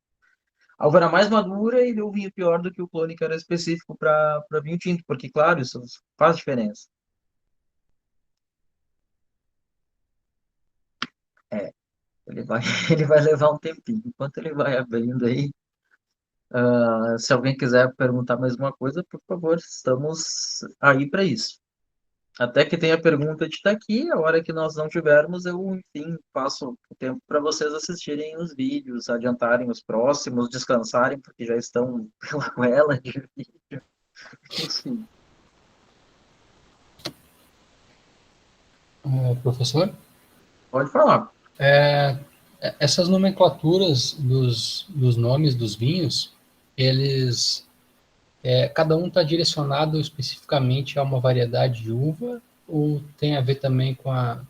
A uva era mais madura e deu vinho pior do que o clone que era específico para vinho tinto, porque, claro, isso faz diferença. É, ele vai, ele vai levar um tempinho. Enquanto ele vai abrindo aí, se alguém quiser perguntar mais uma coisa, por favor, estamos aí para isso. Até que tenha pergunta de estar aqui, a hora que nós não tivermos, eu, enfim, passo o tempo para vocês assistirem os vídeos, adiantarem os próximos, descansarem, porque já estão pela goela de vídeo. Enfim, Professor? pode falar. É, essas nomenclaturas dos nomes dos vinhos, eles, cada um está direcionado especificamente a uma variedade de uva ou tem a ver também com a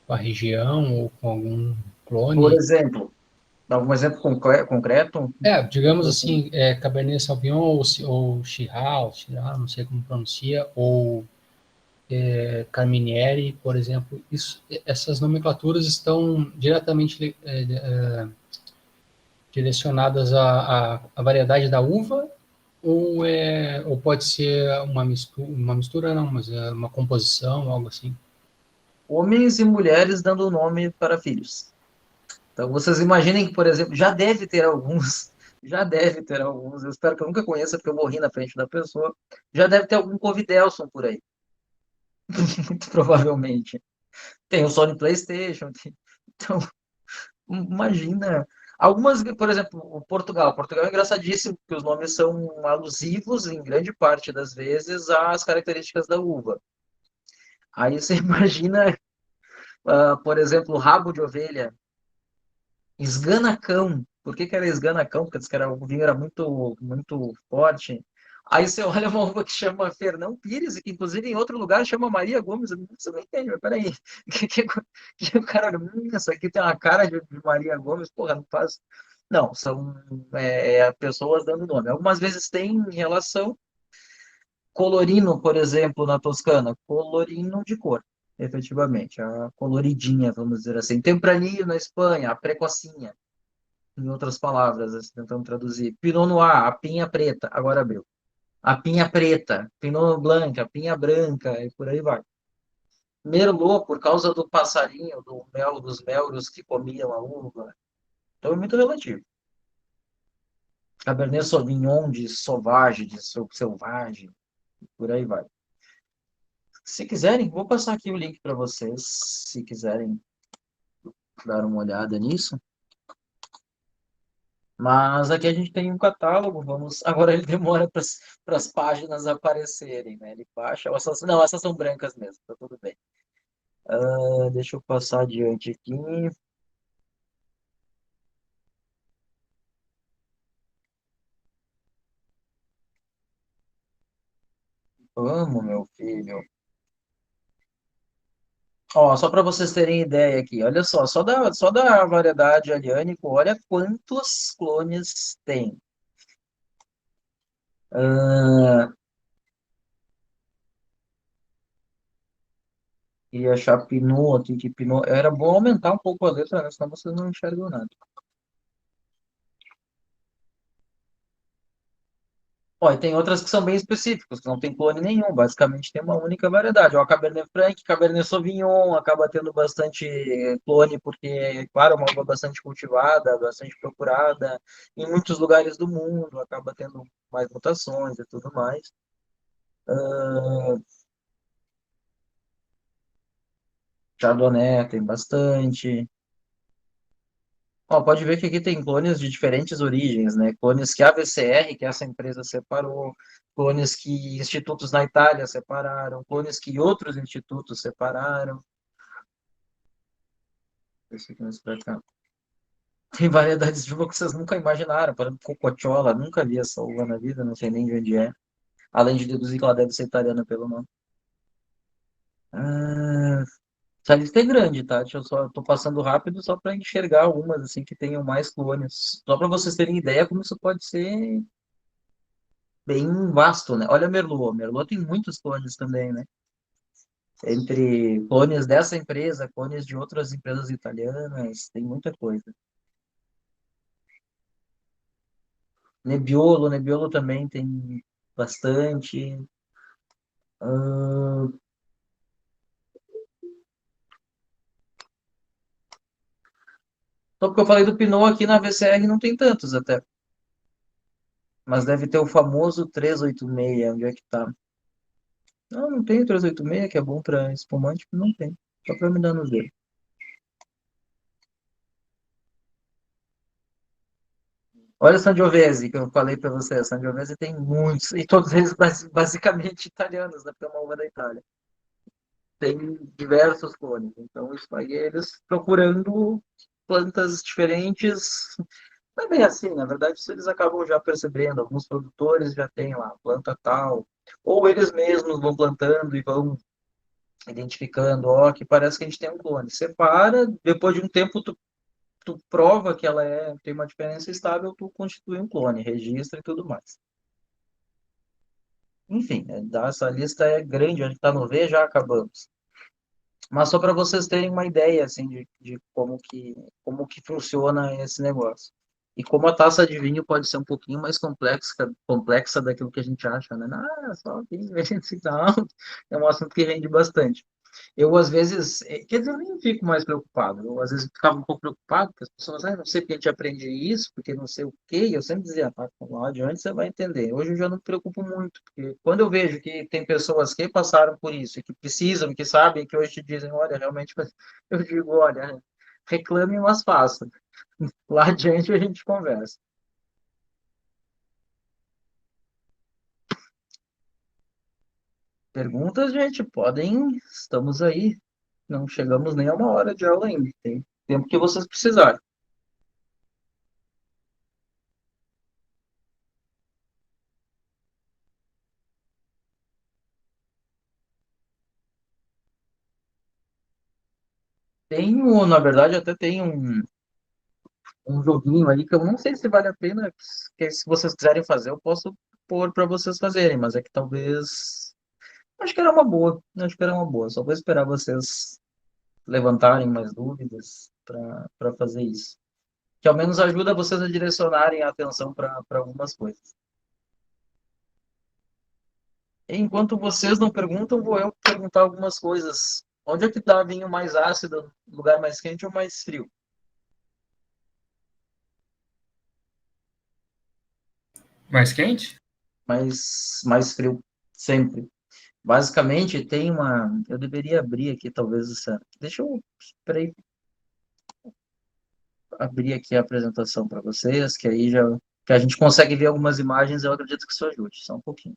região ou com algum Por clone? exemplo, dá um exemplo concreto? Digamos assim, Cabernet Sauvignon ou Shiraz, não sei como pronuncia, ou Carminieri, por exemplo, essas nomenclaturas estão diretamente direcionadas à variedade da uva ou pode ser uma mistura não, mas é uma composição, algo assim. Homens e mulheres dando nome para filhos. Então, vocês imaginem que, por exemplo, já deve ter alguns, já deve ter alguns, eu espero que eu nunca conheça, porque eu morri na frente da pessoa, já deve ter algum Covidelson por aí, muito provavelmente. Tem o Sony PlayStation, então, imagina. Algumas, por exemplo, o Portugal. Portugal é engraçadíssimo, porque os nomes são alusivos, em grande parte das vezes, às características da uva. Aí você imagina, por exemplo, rabo de ovelha, esganacão. Por que que era esganacão? Porque diz que o vinho era muito, muito forte. Aí você olha uma uva que chama Fernão Pires, e que inclusive em outro lugar chama Maria Gomes. Você não entende, mas peraí. Que o cara, isso aqui tem uma cara de Maria Gomes, porra, não faz. Não, são pessoas dando nome. Algumas vezes tem relação. Colorino, por exemplo, na Toscana, colorino de cor, efetivamente, a coloridinha, vamos dizer assim. Tempranillo na Espanha, a precocinha, em outras palavras, assim, tentando traduzir. Pinot Noir, a pinha preta, agora abriu. A pinha preta, Pinot Blanc, a pinha branca, e por aí vai. Merlot, por causa do passarinho, do mel, dos melros que comiam a uva. Então é muito relativo. Cabernet Sauvignon de sauvage, de selvagem, por aí vai. Se quiserem, vou passar aqui o link para vocês, se quiserem dar uma olhada nisso. Mas aqui a gente tem um catálogo, vamos. Agora ele demora para as páginas aparecerem, né? Ele baixa. Não, essas são brancas mesmo, tá tudo bem. Deixa eu passar adiante aqui. Vamos, meu filho. Ó, só para vocês terem ideia aqui, olha só da variedade aliânico, olha quantos clones tem. Ah, e achar Pinot aqui, que Pinot. Era bom aumentar um pouco a letra, né? Senão vocês não enxergam nada. Ó, e tem outras que são bem específicas, que não tem clone nenhum, basicamente tem uma única variedade. Ó, a Cabernet Franc, Cabernet Sauvignon, acaba tendo bastante clone, porque, claro, é uma uva bastante cultivada, bastante procurada, em muitos lugares do mundo, acaba tendo mais mutações e tudo mais. Chardonnay tem bastante. Ó, pode ver que aqui tem clones de diferentes origens, né? Clones que a VCR, que essa empresa separou, clones que institutos na Itália separaram, clones que outros institutos separaram. Esse aqui mais pra cá. Tem variedades de uva que vocês nunca imaginaram. Por exemplo, Cocochola, nunca vi essa uva na vida, não sei nem de onde é. Além de deduzir que ela deve ser italiana pelo nome. Ah, essa lista é grande, tá? Deixa eu só, eu tô passando rápido só para enxergar algumas assim que tenham mais clones. Só para vocês terem ideia como isso pode ser bem vasto, né? Olha Merlot. Merlot tem muitos clones também, né? Entre clones dessa empresa, clones de outras empresas italianas, tem muita coisa. Nebbiolo também tem bastante. Ah, só porque eu falei do Pinot aqui na VCR não tem tantos até. Mas deve ter o famoso 386, onde é que tá? Não, não tem o 386, que é bom para espumante, não tem. Só para me dar no dedo. Olha o Sangiovese, que eu falei para você. A Sangiovese tem muitos, e todos eles basicamente italianos, né? Porque é uma uva da Itália. Tem diversos clones. Então, isso aí é eles procurando plantas diferentes. Não é bem assim, na verdade, isso eles acabam já percebendo. Alguns produtores já têm lá planta tal. Ou eles mesmos vão plantando e vão identificando, ó, que parece que a gente tem um clone. Separa, depois de um tempo tu prova que ela tem uma diferença estável, tu constitui um clone, registra e tudo mais. Enfim, essa lista é grande, a gente está no V, já acabamos. Mas só para vocês terem uma ideia assim de como que funciona esse negócio. E como a taça de vinho pode ser um pouquinho mais complexa daquilo que a gente acha, né? Ah, só vinho, e tal. É um assunto que rende bastante. Eu, às vezes, quer dizer, eu nem fico mais preocupado. Eu, às vezes, ficava um pouco preocupado, porque as pessoas, não sei porque a gente aprende isso, porque não sei o quê. E eu sempre dizia, tá, lá adiante você vai entender. Hoje eu já não me preocupo muito, porque quando eu vejo que tem pessoas que passaram por isso, e que precisam, que sabem, que hoje te dizem, olha, realmente, eu digo, olha, reclame, mas faça. Lá adiante a gente conversa. Perguntas, gente, podem, estamos aí. Não chegamos nem a uma hora de aula ainda. Tem tempo que vocês precisarem. Tenho, na verdade, até tem um joguinho aí que eu não sei se vale a pena, que se vocês quiserem fazer, eu posso pôr para vocês fazerem, mas é que talvez. Acho que era uma boa. Acho que era uma boa. Só vou esperar vocês levantarem mais dúvidas para fazer isso. Que ao menos ajuda vocês a direcionarem a atenção para algumas coisas. Enquanto vocês não perguntam, vou eu perguntar algumas coisas. Onde é que dá vinho mais ácido? Lugar mais quente ou mais frio? Mais quente? Mais frio, sempre. Basicamente, tem uma. Eu deveria abrir aqui, talvez, essa. Deixa eu. Peraí, abrir aqui a apresentação para vocês, que aí já. Que a gente consegue ver algumas imagens, eu acredito que isso ajude. Só um pouquinho.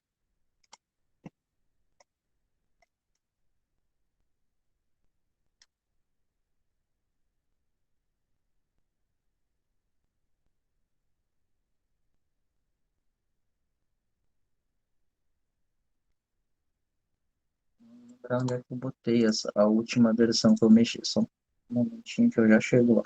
Para onde é que eu botei a última versão que eu mexi? Só um momentinho que eu já chego lá.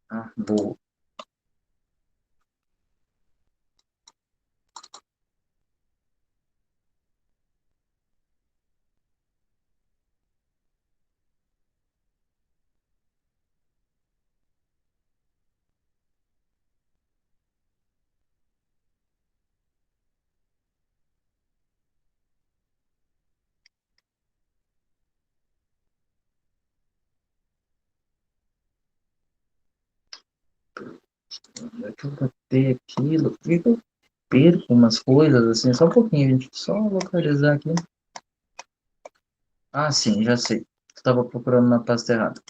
Ah, vou. Onde é que eu botei aquilo? Por que que eu perco umas coisas assim? Só um pouquinho, gente. Só localizar aqui. Ah, sim, já sei. Estava procurando na pasta errada.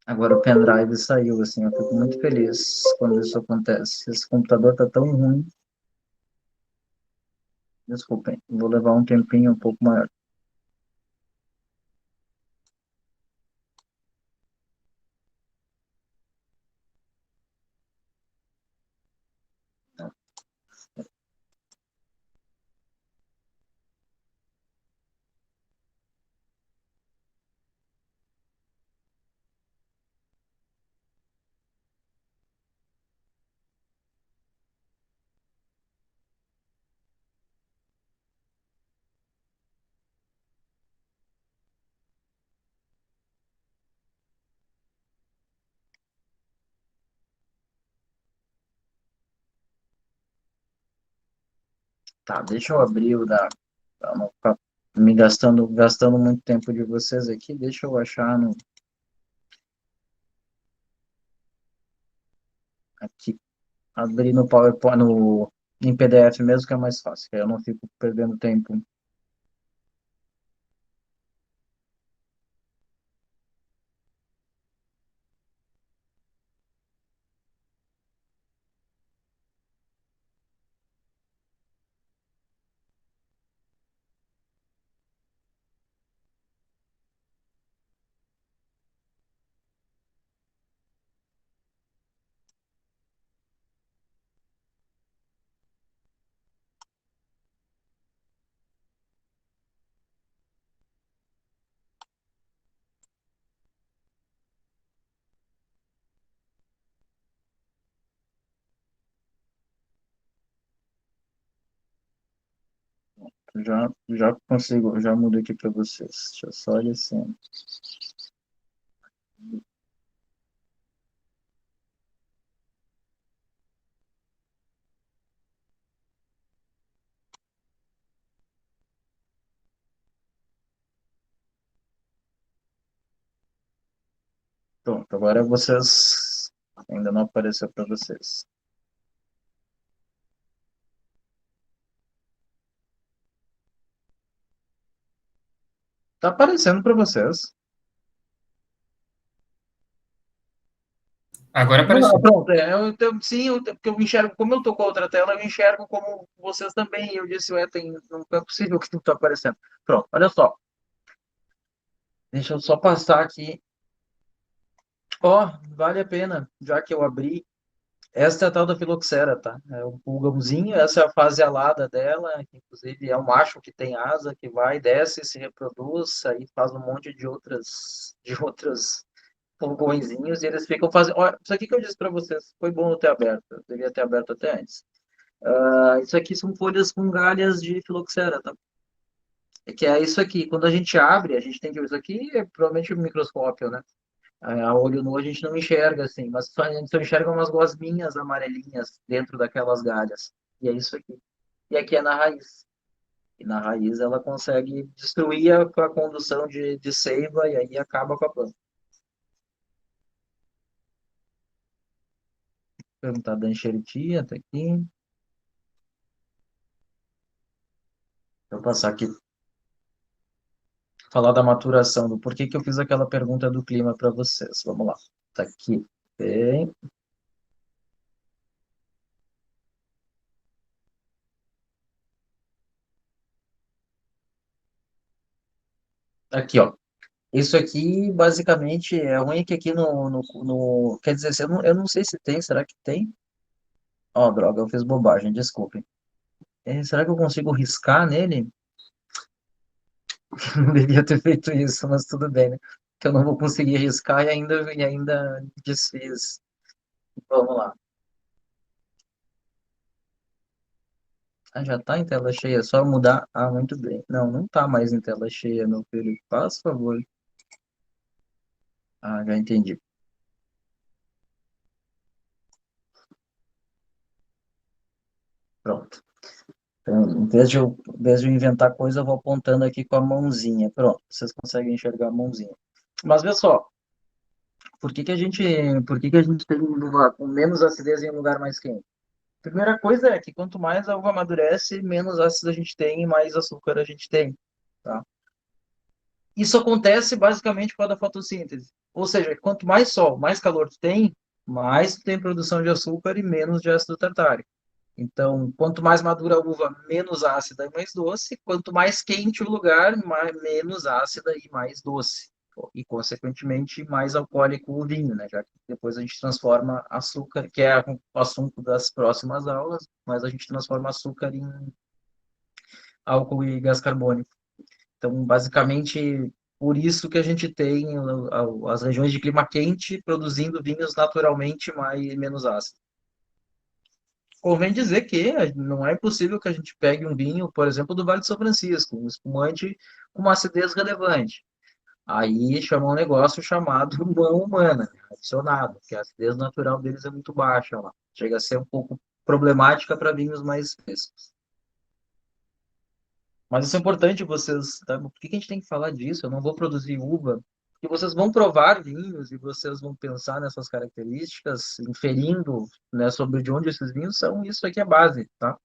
Agora o pendrive saiu, assim, eu fico muito feliz quando isso acontece. Esse computador tá tão ruim. Desculpem, vou levar um tempinho um pouco maior. Tá, deixa eu abrir o da. Pra não ficar me gastando muito tempo de vocês aqui. Deixa eu achar no, aqui. Abrir no PowerPoint, em PDF mesmo, que é mais fácil, que aí eu não fico perdendo tempo. Já consigo, já mudo aqui para vocês. Deixa eu só olhar assim. Pronto, agora vocês. Ainda não apareceu para vocês. Tá aparecendo para vocês. Agora Não, não, apareceu. pronto, sim, porque eu enxergo, como eu tô com a outra tela, eu enxergo como vocês também. Eu disse, ué, não é possível que não tá aparecendo. Pronto, olha só. Deixa eu só passar aqui. Ó, vale a pena, já que eu abri. Esta é a tal da filoxera, tá? É o pulgãozinho, essa é a fase alada dela, que inclusive é um macho que tem asa, que vai, desce, se reproduz, aí faz um monte de outros pulgõezinhos, e eles ficam fazendo. Olha, isso aqui que eu disse para vocês, foi bom eu ter aberto, eu devia ter aberto até antes. Isso aqui são folhas com galhas de filoxera, tá? É que é isso aqui, quando a gente abre, a gente tem que ver isso aqui, é provavelmente um microscópio, né? A olho nu a gente não enxerga assim, mas a gente só enxerga umas gosminhas amarelinhas dentro daquelas galhas. E é isso aqui. E aqui é na raiz. E na raiz ela consegue destruir a condução de seiva e aí acaba com a planta. Perguntar da enxertia, tá aqui. Vou passar aqui, falar da maturação, do porquê que eu fiz aquela pergunta do clima para vocês. Vamos lá. Tá aqui. Bem. Aqui, ó. Isso aqui, basicamente, é ruim que aqui quer dizer, eu não sei se tem, será que tem? Ó, droga, eu fiz bobagem, desculpe. Será que eu consigo riscar nele? Não devia ter feito isso, mas tudo bem, né? Que eu não vou conseguir riscar e ainda desfiz. Vamos lá. Ah, já tá em tela cheia, é só mudar. Ah, muito bem. Não, não tá mais em tela cheia, meu filho. Faz favor. Ah, já entendi. Pronto. Então, em vez de eu inventar coisa, eu vou apontando aqui com a mãozinha. Pronto, vocês conseguem enxergar a mãozinha. Mas vê só, por que que a gente tem uva com menos acidez em um lugar mais quente? Primeira coisa é que quanto mais a uva amadurece, menos ácido a gente tem e mais açúcar a gente tem, tá? Isso acontece basicamente por causa da fotossíntese. Ou seja, quanto mais sol, mais calor tu tem produção de açúcar e menos de ácido tartárico. Então, quanto mais madura a uva, menos ácida e mais doce. Quanto mais quente o lugar, menos ácida e mais doce. E, consequentemente, mais alcoólico o vinho, né? Já que depois a gente transforma açúcar, que é o assunto das próximas aulas, mas a gente transforma açúcar em álcool e gás carbônico. Então, basicamente, por isso que a gente tem as regiões de clima quente produzindo vinhos naturalmente menos ácidos. Convém dizer que não é impossível que a gente pegue um vinho, por exemplo, do Vale de São Francisco, um espumante com uma acidez relevante. Aí chama um negócio chamado mão humana, né, adicionado, que a acidez natural deles é muito baixa lá. Chega a ser um pouco problemática para vinhos mais frescos. Mas isso é importante vocês, tá? Por que que a gente tem que falar disso? Eu não vou produzir uva, porque vocês vão provar vinhos e vocês vão pensar nessas características, inferindo, né, sobre de onde esses vinhos são, isso aqui é base, tá?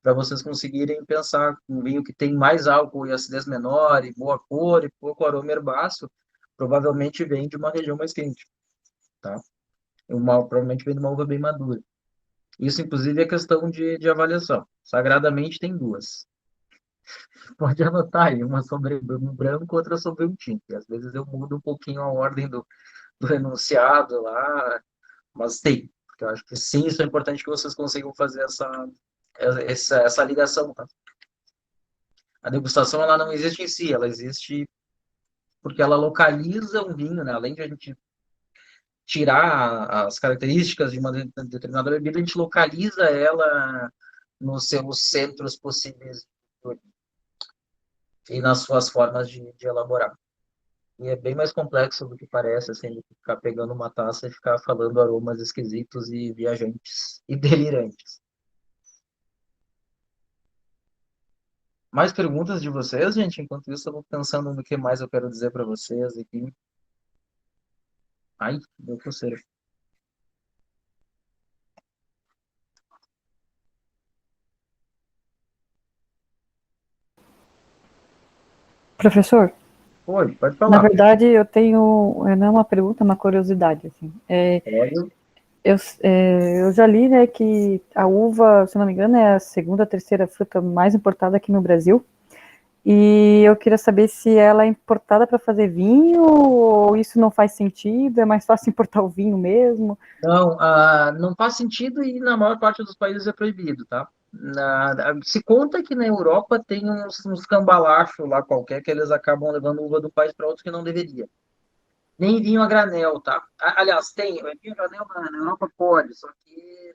Para vocês conseguirem pensar um vinho que tem mais álcool e acidez menor, e boa cor, e pouco aroma herbáceo, provavelmente vem de uma região mais quente, tá? Provavelmente vem de uma uva bem madura. Isso, inclusive, é questão de avaliação. Sagradamente tem duas. Pode anotar aí, uma sobre um branco, outra sobre um tinto. E às vezes eu mudo um pouquinho a ordem do enunciado lá, mas tem. Porque eu acho que sim, isso é importante que vocês consigam fazer essa ligação, tá? A degustação, ela não existe em si, ela existe porque ela localiza um vinho, né? Além de a gente tirar as características de uma determinada bebida, a gente localiza ela nos seus centros possíveis e nas suas formas de elaborar. E é bem mais complexo do que parece, assim, de ficar pegando uma taça e ficar falando aromas esquisitos e viajantes e delirantes. Mais perguntas de vocês, gente? Enquanto isso, eu vou pensando no que mais eu quero dizer para vocês aqui. Ai, deu coceira. Professor, Pode na falar. verdade eu tenho, não é uma pergunta, é uma curiosidade, assim. Pode. Eu já li, né, que a uva, se não me engano, é a segunda, terceira fruta mais importada aqui no Brasil. E eu queria saber se ela é importada para fazer vinho ou isso não faz sentido, é mais fácil importar o vinho mesmo. Não, não faz sentido e na maior parte dos países é proibido, tá? Se conta que na Europa tem uns cambalachos lá qualquer que eles acabam levando uva de um país para outro que não deveria. Nem vinho a granel, tá? Aliás, tem, vinho a granel na Europa pode, só que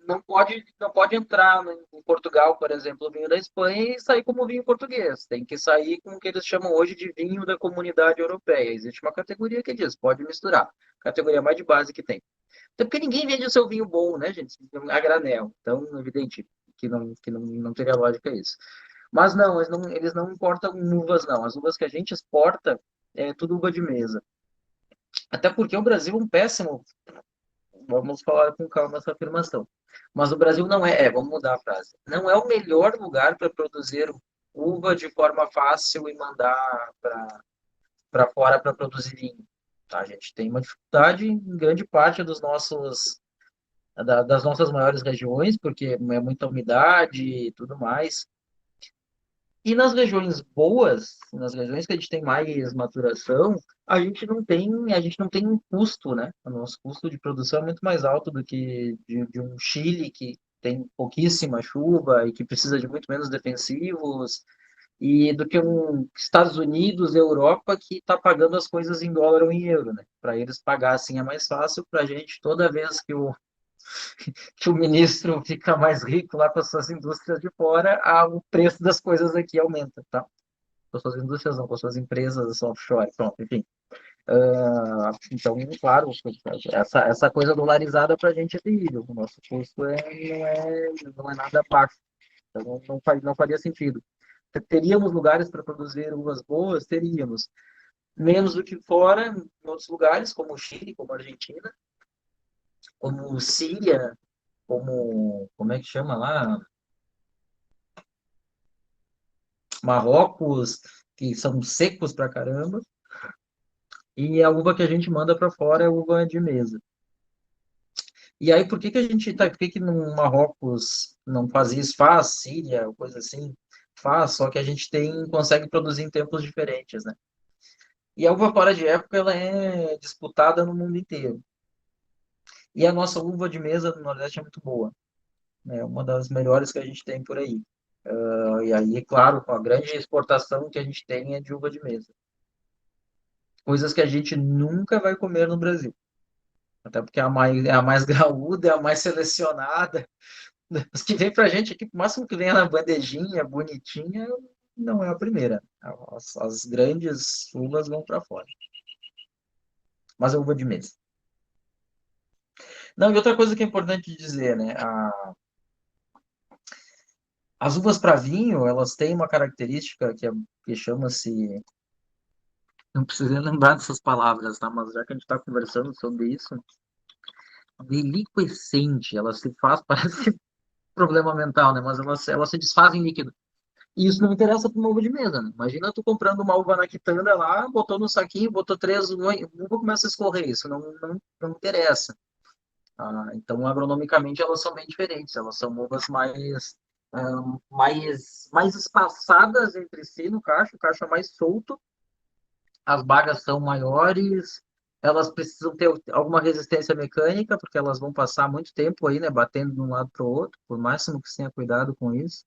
não pode entrar em Portugal, por exemplo, o vinho da Espanha e sair como vinho português. Tem que sair com o que eles chamam hoje de vinho da Comunidade Europeia. Existe uma categoria que diz, pode misturar. Categoria mais de base que tem. Até porque ninguém vende o seu vinho bom, né, gente? A granel. Então, é evidente que não teria lógica isso. Mas não, eles não importam uvas, não. As uvas que a gente exporta é tudo uva de mesa. Até porque o Brasil é um péssimo. Vamos falar com calma essa afirmação. Mas o Brasil não vamos mudar a frase. Não é o melhor lugar para produzir uva de forma fácil e mandar para fora para produzir vinho. Tá? A gente tem uma dificuldade em grande parte das nossas maiores regiões, porque é muita umidade e tudo mais. E nas regiões boas, nas regiões que a gente tem mais maturação, a gente não tem um custo, né? O nosso custo de produção é muito mais alto do que de um Chile que tem pouquíssima chuva e que precisa de muito menos defensivos, e do que um Estados Unidos, Europa, que está pagando as coisas em dólar ou em euro, né? Para eles pagar assim é mais fácil, para a gente, toda vez que o ministro fica mais rico lá com as suas indústrias de fora, o preço das coisas aqui aumenta, tá? Com as suas indústrias não, com as suas empresas offshore, pronto, enfim. Então, claro, essa coisa dolarizada para a gente é terrível. O nosso custo não é nada baixo. Então, não faria sentido. Teríamos lugares para produzir uvas boas? Teríamos. Menos do que fora, em outros lugares, como Chile, como Argentina, como Síria, como é que chama lá? Marrocos, que são secos pra caramba. E a uva que a gente manda para fora é uva de mesa. E aí, por que que no Marrocos não faz isso? Faz, Síria, coisa assim, faz, só que a gente consegue produzir em tempos diferentes, né? E a uva fora de época, ela é disputada no mundo inteiro. E a nossa uva de mesa do Nordeste é muito boa, né? É uma das melhores que a gente tem por aí. E aí, é claro, com a grande exportação que a gente tem é de uva de mesa. Coisas que a gente nunca vai comer no Brasil. Até porque é a mais graúda, é a mais selecionada. Os que vem pra gente aqui, o máximo que vem é na bandejinha, bonitinha, não é a primeira. As grandes uvas vão para fora. Mas é uva de mesa. Não, e outra coisa que é importante dizer, né? As uvas para vinho, elas têm uma característica que chama-se. Não precisa lembrar dessas palavras, tá? Mas já que a gente está conversando sobre isso, deliquescente, ela se faz, parece problema mental, né? Mas ela se desfaz em líquido. E isso não interessa para uma uva de mesa, né? Imagina tu comprando uma uva na quitanda lá, botou no saquinho, botou três, a uva começa a escorrer. Isso não interessa. Então, agronomicamente, elas são bem diferentes. Elas são uvas mais espaçadas entre si no cacho. O cacho é mais solto, as bagas são maiores, elas precisam ter alguma resistência mecânica, porque elas vão passar muito tempo aí, né, batendo de um lado para o outro, por máximo que se tenha cuidado com isso.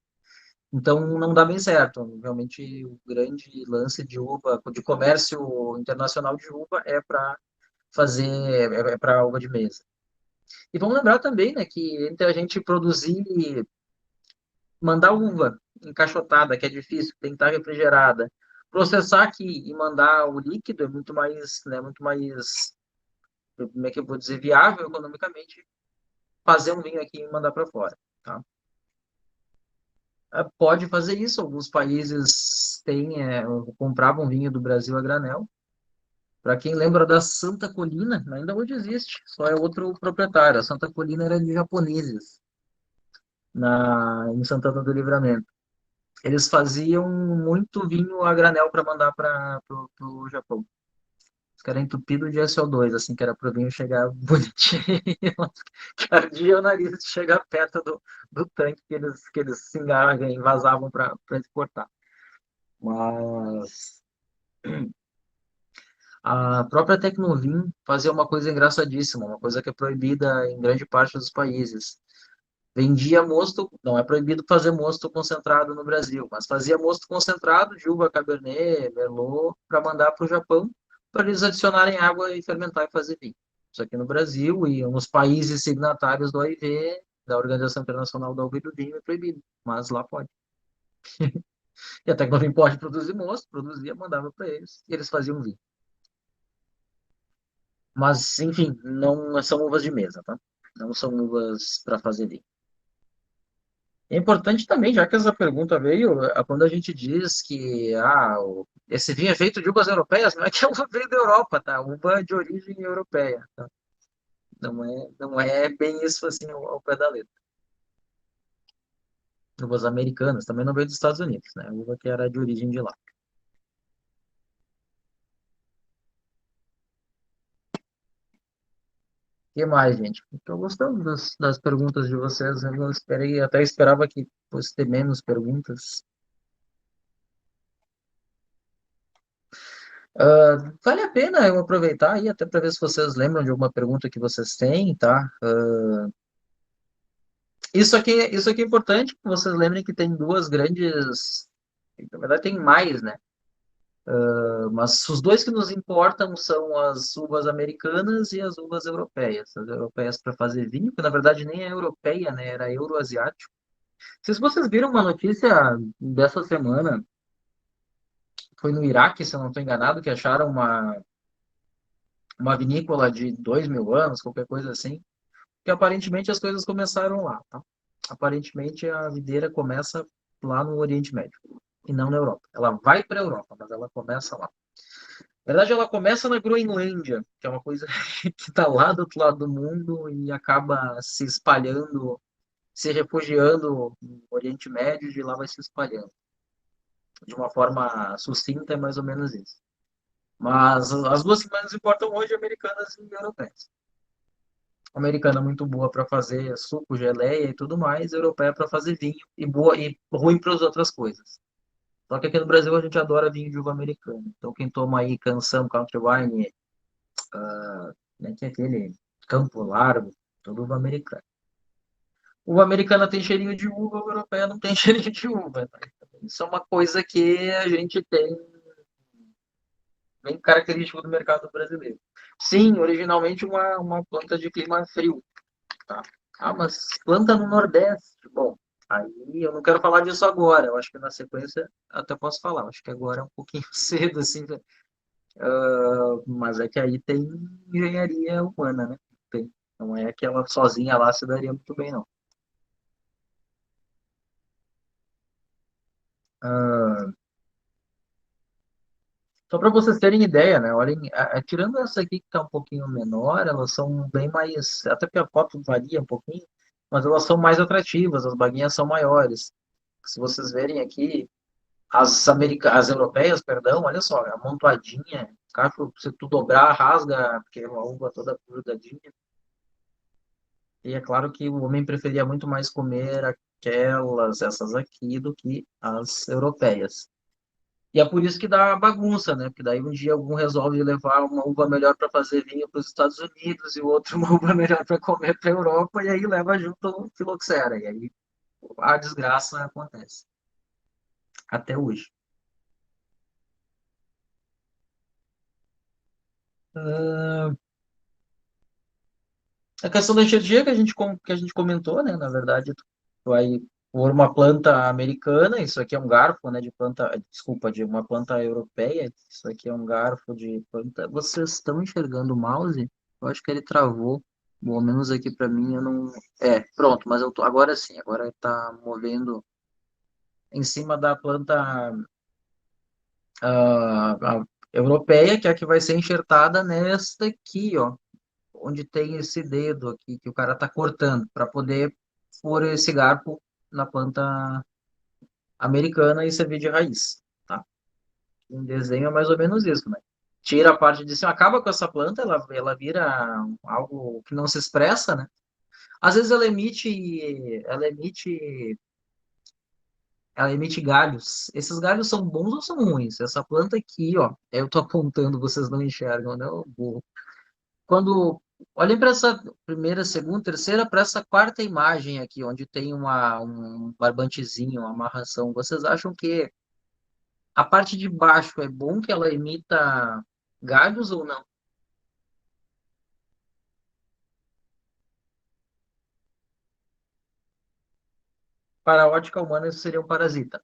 Então, não dá bem certo. Realmente, o grande lance de uva, de comércio internacional de uva é para fazer, é para uva de mesa. E vamos lembrar também, né, que entre a gente produzir, mandar uva encaixotada, que é difícil, tem que estar refrigerada, processar aqui e mandar o líquido é muito mais, como é que eu vou dizer, viável economicamente, fazer um vinho aqui e mandar para fora, tá? Pode fazer isso, alguns países compravam vinho do Brasil a granel. Para quem lembra da Santa Colina, ainda hoje existe, só é outro proprietário. A Santa Colina era de japoneses, em Santana do Livramento. Eles faziam muito vinho a granel para mandar para o Japão. Os caras entupido de SO2, assim, que era para o vinho chegar bonitinho, que ardia o nariz de chegar perto do tanque que eles se engasgam e vazavam para exportar. Mas a própria Tecnovim fazia uma coisa engraçadíssima, uma coisa que é proibida em grande parte dos países. Vendia mosto, não é proibido fazer mosto concentrado no Brasil, mas fazia mosto concentrado de uva Cabernet, Merlot, para mandar para o Japão, para eles adicionarem água e fermentar e fazer vinho. Isso aqui no Brasil e nos países signatários do OIV, da Organização Internacional da Uva e do Vinho, é proibido, mas lá pode. E até que não pode produzir mosto, produzia, mandava para eles, e eles faziam vinho. Mas, enfim, não são uvas de mesa, tá? Não são uvas para fazer vinho. É importante também, já que essa pergunta veio, quando a gente diz que esse vinho é feito de uvas europeias, não é que a uva veio da Europa, tá? Uva de origem europeia, tá? Não é bem isso assim ao pé da letra. Uvas americanas, também não veio dos Estados Unidos, né? Uva que era de origem de lá. O que mais, gente? Estou gostando das perguntas de vocês. Eu não esperei, até esperava que fosse ter menos perguntas. Vale a pena eu aproveitar aí até para ver se vocês lembram de alguma pergunta que vocês têm, tá? Isso aqui é importante que vocês lembrem que tem duas grandes, na verdade tem mais, né? Mas os dois que nos importam são as uvas americanas e as uvas europeias. As europeias para fazer vinho, que na verdade nem é europeia, né? Era euroasiático. Se vocês viram uma notícia dessa semana, foi no Iraque, se eu não estou enganado, que acharam uma vinícola de 2.000 anos, qualquer coisa assim, que aparentemente as coisas começaram lá, tá? Aparentemente a videira começa lá no Oriente Médio e não na Europa. Ela vai para a Europa, mas ela começa lá. Na verdade, ela começa na Groenlândia, que é uma coisa que está lá do outro lado do mundo e acaba se espalhando, se refugiando no Oriente Médio e de lá vai se espalhando. De uma forma sucinta, é mais ou menos isso. Mas as duas que mais importam hoje, americanas e europeias. A americana é muito boa para fazer suco, geleia e tudo mais, a europeia para fazer vinho e boa e ruim para as outras coisas. Só que aqui no Brasil a gente adora vinho de uva americana. Então quem toma aí Canção, Country Wine, né, que é aquele Campo Largo, tudo uva americana. Uva americana tem cheirinho de uva, a europeia não tem cheirinho de uva. Tá? Isso é uma coisa que a gente tem bem característico do mercado brasileiro. Sim, originalmente uma planta de clima frio. Tá? Ah, mas planta no Nordeste. Bom, aí eu não quero falar disso agora. Eu acho que na sequência até posso falar. Eu acho que agora é um pouquinho cedo, assim. Mas é que aí tem engenharia humana, né? Tem. Não é que ela sozinha lá se daria muito bem, não. Ah, só para vocês terem ideia, né? Olhem, tirando essa aqui que está um pouquinho menor, elas são bem mais. Até porque a foto varia um pouquinho, mas elas são mais atrativas, as baguinhas são maiores. Se vocês verem aqui, as europeias, perdão, olha só, amontoadinha, cacho, se tu dobrar, rasga, porque é uma uva toda grudadinha. E é claro que o homem preferia muito mais comer essas aqui, do que as europeias. E é por isso que dá bagunça, né? Porque daí um dia algum resolve levar uma uva melhor para fazer vinho para os Estados Unidos e o outro uma uva melhor para comer para a Europa, e aí leva junto o filoxera. E aí a desgraça acontece. Até hoje. Ah, a questão da enxertia que a gente comentou, né? Na verdade, tu vai por uma planta americana, isso aqui é um garfo, né? De planta, desculpa, de uma planta europeia. Isso aqui é um garfo de planta. Vocês estão enxergando o mouse? Eu acho que ele travou. Pelo menos aqui para mim eu não. É, pronto, mas eu tô. Agora sim, agora está movendo em cima da planta europeia, que é a que vai ser enxertada nesta aqui, ó, onde tem esse dedo aqui que o cara está cortando, para poder pôr esse garfo na planta americana e servir de raiz, tá? Um desenho é mais ou menos isso, né? Tira a parte de cima, acaba com essa planta, ela vira algo que não se expressa, né? Às vezes ela emite galhos. Esses galhos são bons ou são ruins? Essa planta aqui, ó, eu tô apontando, vocês não enxergam, né? Ô, burro. Quando olhem para essa primeira, segunda, terceira, para essa quarta imagem aqui, onde tem um barbantezinho, uma amarração, vocês acham que a parte de baixo é bom que ela emita galhos ou não? Para a ótica humana, isso seria um parasita.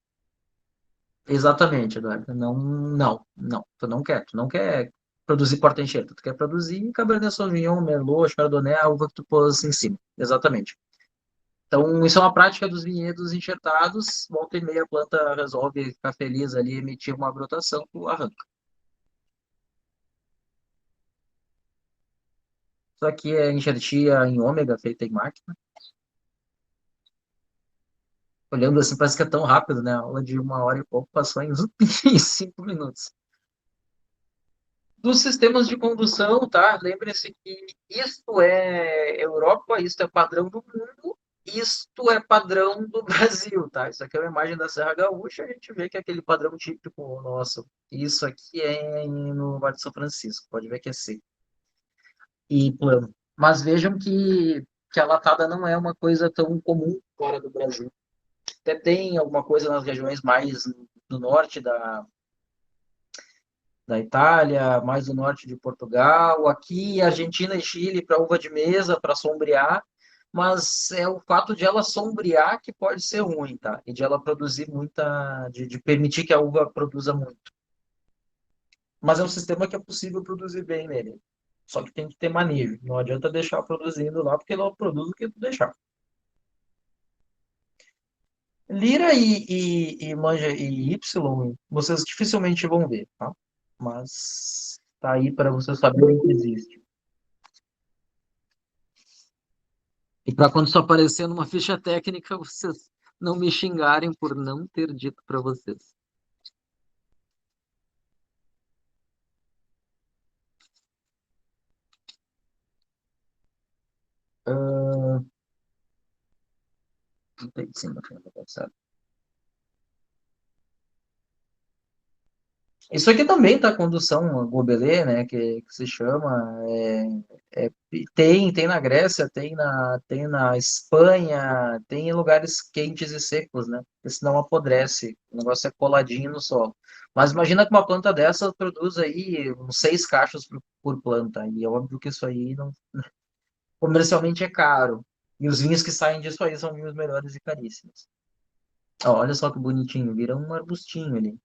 Exatamente, Eduardo. Não, não, não. Tu não quer produzir porta-enxerto. Tu quer produzir Cabernet Sauvignon, Merlot, Chardonnay, a uva que tu pôs em cima. Exatamente. Então, isso é uma prática dos vinhedos enxertados. Volta e meia a planta resolve ficar feliz ali, emitir uma brotação, tu arranca. Isso aqui é enxertia em ômega, feita em máquina. Olhando assim, parece que é tão rápido, né? A aula de 1 hora e pouco passou em em 5 minutos. Dos sistemas de condução, tá? Lembre-se que isto é Europa, isto é padrão do mundo, isto é padrão do Brasil, tá? Isso aqui é uma imagem da Serra Gaúcha, a gente vê que é aquele padrão típico nosso. Isso aqui é no Vale de São Francisco, pode ver que é seco e plano. Mas vejam que a latada não é uma coisa tão comum fora do Brasil. Até tem alguma coisa nas regiões mais do norte da Itália, mais do norte de Portugal, aqui Argentina e Chile para uva de mesa, para sombrear, mas é o fato de ela sombrear que pode ser ruim, tá? E de ela produzir muita, de permitir que a uva produza muito. Mas é um sistema que é possível produzir bem nele. Só que tem que ter manejo. Não adianta deixar produzindo lá, porque ela produz o que tu deixar. Lira e Manja e Y, vocês dificilmente vão ver, tá? Mas tá aí para vocês saberem que existe. E para quando isso aparecer numa ficha técnica, vocês não me xingarem por não ter dito para vocês. Não tem de cima, isso aqui também tá condução Gobelé, né, que se chama, tem na Grécia, tem na Espanha, tem em lugares quentes e secos, né, porque senão apodrece, o negócio é coladinho no solo. Mas imagina que uma planta dessa produz aí uns 6 cachos por planta, e é óbvio que isso aí não, comercialmente é caro, e os vinhos que saem disso aí são vinhos melhores e caríssimos. Ó, olha só que bonitinho, vira um arbustinho ali.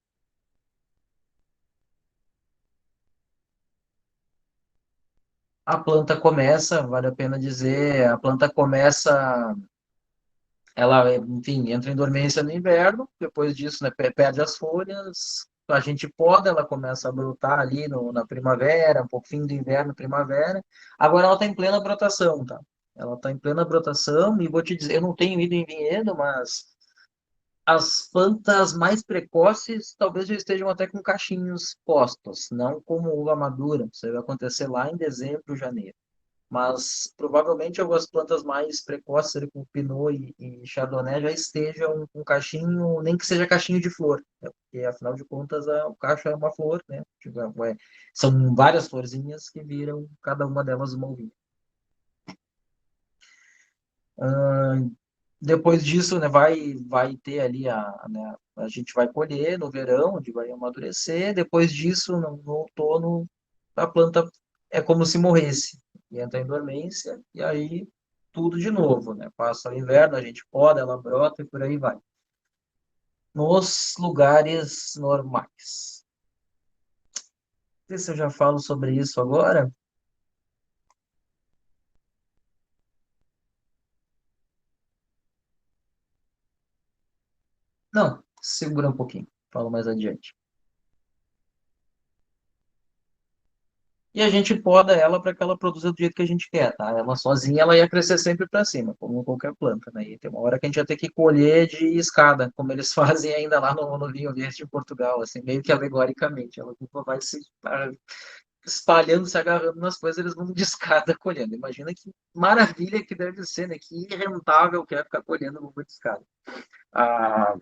A planta começa, vale a pena dizer, a planta começa, ela, enfim, entra em dormência no inverno, depois disso, né, perde as folhas, a gente poda, ela começa a brotar ali na primavera, um pouquinho do inverno, primavera. Agora ela está em plena brotação, tá? Ela está em plena brotação, e vou te dizer, eu não tenho ido em vinhedo, mas as plantas mais precoces talvez já estejam até com cachinhos postos, não como uva madura, isso vai acontecer lá em dezembro, janeiro. Mas provavelmente algumas plantas mais precoces, ali, como Pinot e Chardonnay, já estejam com cachinho, nem que seja cachinho de flor, né? Porque afinal de contas o cacho é uma flor, né? Tipo, são várias florzinhas que viram cada uma delas uma uvinha. Depois disso, né, vai ter ali né, a gente vai colher no verão, onde vai amadurecer. Depois disso, no outono, a planta é como se morresse e entra em dormência, e aí tudo de novo, né? Passa o inverno, a gente poda, ela brota e por aí vai. Nos lugares normais. Não sei se eu já falo sobre isso agora. Não, segura um pouquinho. Falo mais adiante. E a gente poda ela para que ela produza do jeito que a gente quer, tá? Ela sozinha ela ia crescer sempre para cima, como qualquer planta, né? E tem uma hora que a gente ia ter que colher de escada, como eles fazem ainda lá no vinho verde em Portugal, assim, meio que alegoricamente. Ela vai se espalhando, se agarrando nas coisas, eles vão de escada colhendo. Imagina que maravilha que deve ser, né? Que rentável que é ficar colhendo no de escada. Ah,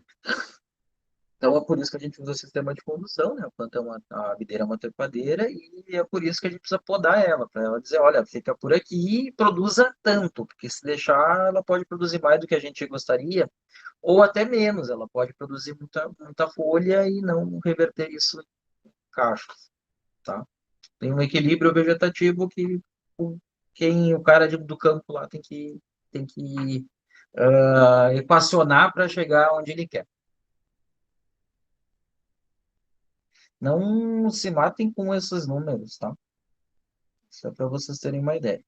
então é por isso que a gente usa o sistema de condução, né? A planta a videira é uma trepadeira e é por isso que a gente precisa podar ela, para ela dizer, olha, fica por aqui e produza tanto, porque se deixar, ela pode produzir mais do que a gente gostaria, ou até menos, ela pode produzir muita folha e não reverter isso em cachos, tá? Tem um equilíbrio vegetativo que o cara do campo lá tem que equacionar para chegar onde ele quer. Não se matem com esses números, tá? Só para vocês terem uma ideia.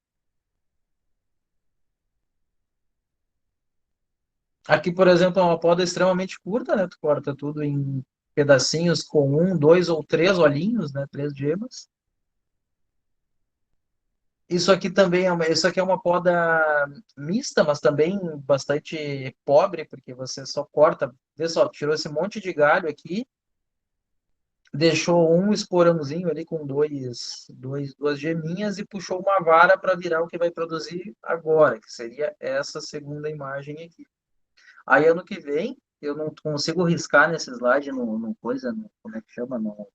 Aqui, por exemplo, é uma poda extremamente curta, né? Tu corta tudo em pedacinhos com 1, 2 ou 3 olhinhos, né? 3 gemas. Isso aqui é uma poda mista, mas também bastante pobre, porque você só corta, vê só, tirou esse monte de galho aqui, deixou um esporãozinho ali com duas geminhas e puxou uma vara para virar o que vai produzir agora, que seria essa segunda imagem aqui. Aí ano que vem, eu não consigo riscar nesse slide no coisa, como é que chama? No,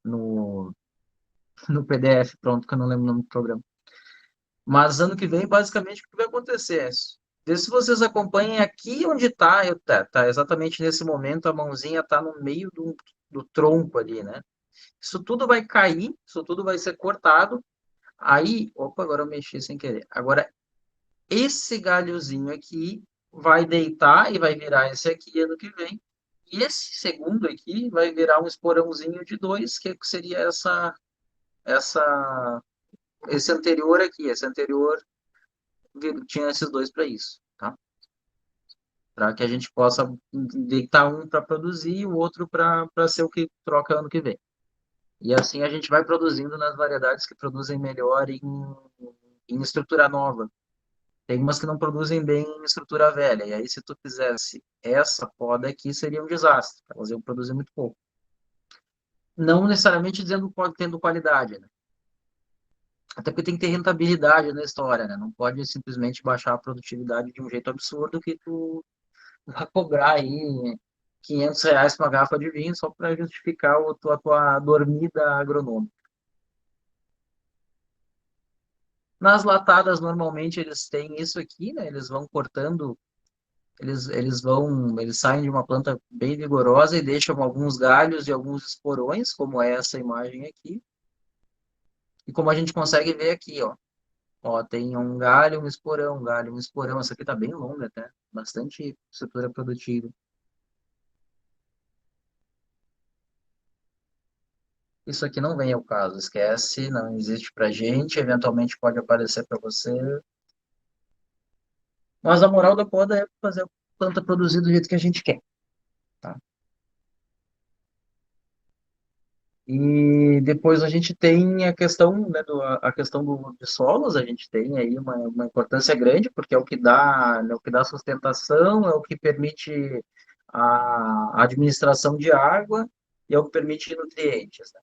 no, no PDF, pronto, que eu não lembro o nome do programa. Mas ano que vem, basicamente, o que vai acontecer é isso. Vê se vocês acompanhem aqui onde está, tá exatamente nesse momento, a mãozinha está no meio do tronco ali, né? Isso tudo vai cair, isso tudo vai ser cortado. Aí, opa, agora eu mexi sem querer. Agora, esse galhozinho aqui vai deitar e vai virar esse aqui ano que vem. E esse segundo aqui vai virar um esporãozinho de 2, que seria essa, esse anterior aqui. Esse anterior tinha esses dois para isso, tá? Para que a gente possa deitar um para produzir e o outro para ser o que troca ano que vem. E assim a gente vai produzindo nas variedades que produzem melhor em estrutura nova. Tem umas que não produzem bem em estrutura velha. E aí, se tu fizesse essa poda aqui, seria um desastre. Elas iam produzir muito pouco. Não necessariamente dizendo tendo qualidade, né? Até porque tem que ter rentabilidade na história, né? Não pode simplesmente baixar a produtividade de um jeito absurdo que tu vai cobrar aí R$ 500 por uma garrafa de vinho só para justificar a tua dormida agronômica. Nas latadas, normalmente, eles têm isso aqui, né? Eles vão cortando, eles saem de uma planta bem vigorosa e deixam alguns galhos e alguns esporões, como é essa imagem aqui. E como a gente consegue ver aqui, ó. Ó, tem um galho, um esporão, um galho, um esporão. Essa aqui tá bem longa até. Bastante estrutura produtiva. Isso aqui não vem ao caso, esquece, não existe pra gente, eventualmente pode aparecer para você. Mas a moral da poda é fazer a planta produzir do jeito que a gente quer, tá? E depois a gente tem a questão, né, a questão de solos, a gente tem aí uma importância grande, porque é o que dá sustentação, é o que permite a administração de água e é o que permite nutrientes, né?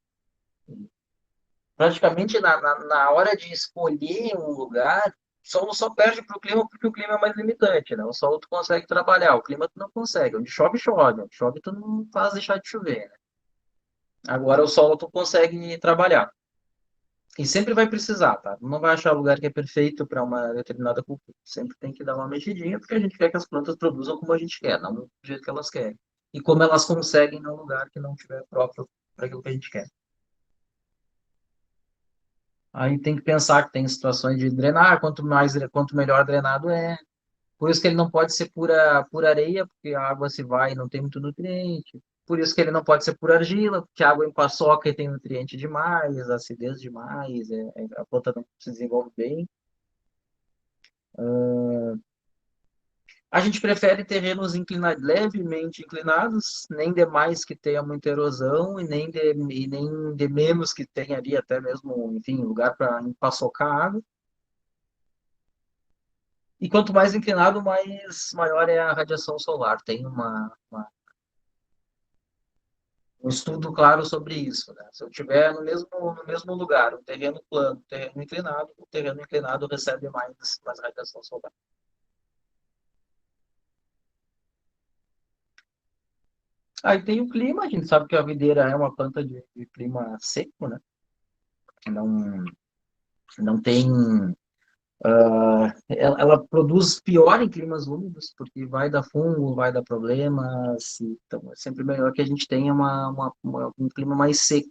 Praticamente na hora de escolher um lugar, o solo só perde para o clima porque o clima é mais limitante, né? O solo tu consegue trabalhar, o clima tu não consegue. Onde chove, chove. Onde chove, tu não faz deixar de chover, né? Agora o solo tu consegue trabalhar. E sempre vai precisar, tá? Não vai achar lugar que é perfeito para uma determinada cultura. Sempre tem que dar uma mexidinha, porque a gente quer que as plantas produzam como a gente quer, não do jeito que elas querem. E como elas conseguem num lugar que não tiver próprio para aquilo que a gente quer. Aí tem que pensar que tem situações de drenar, quanto melhor drenado é. Por isso que ele não pode ser pura areia, porque a água se vai e não tem muito nutriente. Por isso que ele não pode ser pura argila, porque a água empaçoca e tem nutriente demais, acidez demais, a planta não se desenvolve bem. A gente prefere terrenos levemente inclinados, nem demais que tenha muita erosão e nem de menos que tenha ali até mesmo, enfim, lugar para empaçocar a água. E quanto mais inclinado, maior é a radiação solar. Tem um estudo claro sobre isso, né? Se eu tiver no mesmo lugar, um terreno plano, um terreno inclinado, o terreno inclinado recebe mais radiação solar. Aí tem o clima, a gente sabe que a videira é uma planta de clima seco, né? Não, não tem. Ela produz pior em climas úmidos, porque vai dar fungo, vai dar problemas. Então, é sempre melhor que a gente tenha um clima mais seco.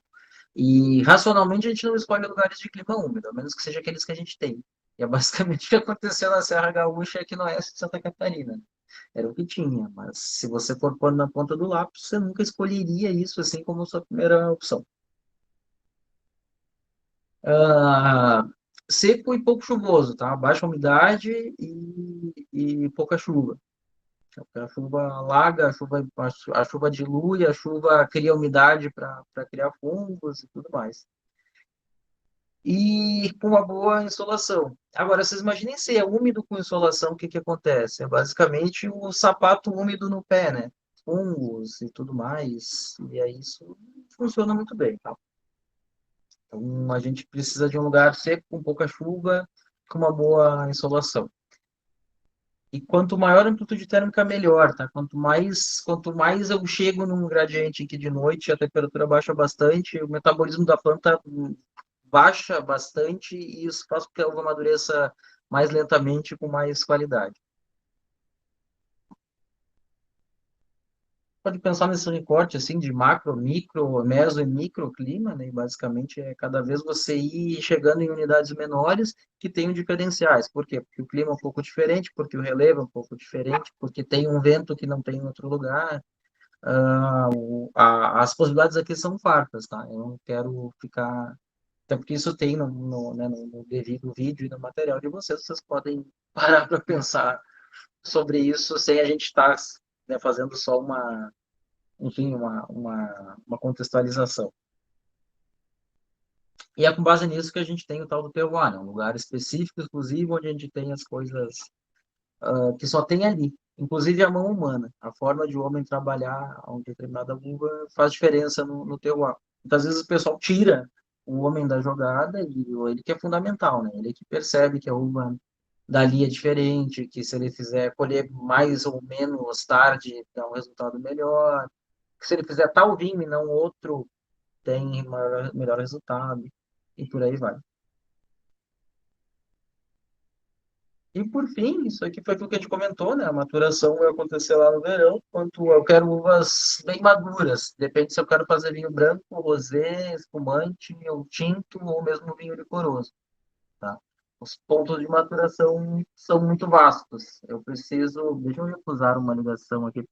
E, racionalmente, a gente não escolhe lugares de clima úmido, a menos que seja aqueles que a gente tem. E é basicamente o que aconteceu na Serra Gaúcha aqui no oeste de Santa Catarina. Era o que tinha, mas se você for pôr na ponta do lápis, você nunca escolheria isso assim como sua primeira opção. Ah, seco e pouco chuvoso, tá? Baixa umidade e pouca chuva. A chuva alaga, a chuva dilui, a chuva cria umidade para criar fungos e tudo mais. E com uma boa insolação. Agora, vocês imaginem se é úmido com insolação, o que que acontece? É basicamente o sapato úmido no pé, né? Fungos e tudo mais. E aí isso funciona muito bem, tá? Então, a gente precisa de um lugar seco, com pouca chuva, com uma boa insolação. E quanto maior a amplitude térmica, melhor, tá? Quanto mais eu chego num gradiente em que de noite a temperatura baixa bastante, o metabolismo da planta baixa bastante e isso faz com que a uva amadureça mais lentamente e com mais qualidade. Pode pensar nesse recorte assim de macro, micro, meso e microclima, né? E basicamente é cada vez você ir chegando em unidades menores que tenham diferenciais. Por quê? Porque o clima é um pouco diferente, porque o relevo é um pouco diferente, porque tem um vento que não tem em outro lugar. as possibilidades aqui são fartas, tá? Eu não quero ficar... Até porque isso tem no devido vídeo e no material de vocês, vocês podem parar para pensar sobre isso sem a gente estar, né, fazendo só enfim, uma contextualização. E é com base nisso que a gente tem o tal do terroir, né? Um lugar específico, exclusivo, onde a gente tem as coisas que só tem ali. Inclusive a mão humana. A forma de o homem trabalhar uma determinada uva faz diferença no terroir. Muitas vezes o pessoal tira o homem da jogada e ele que é fundamental, né? Ele que percebe que a uva dali é diferente, que se ele fizer colher mais ou menos tarde, dá um resultado melhor. Que se ele fizer tal vinho e não outro, tem melhor resultado. E por aí vai. E por fim, isso aqui foi aquilo que a gente comentou, né? A maturação vai acontecer lá no verão, quanto eu quero uvas bem maduras. Depende se eu quero fazer vinho branco, rosé, espumante, ou tinto, ou mesmo vinho licoroso, tá? Os pontos de maturação são muito vastos. Eu preciso... Deixa eu recusar uma ligação aqui,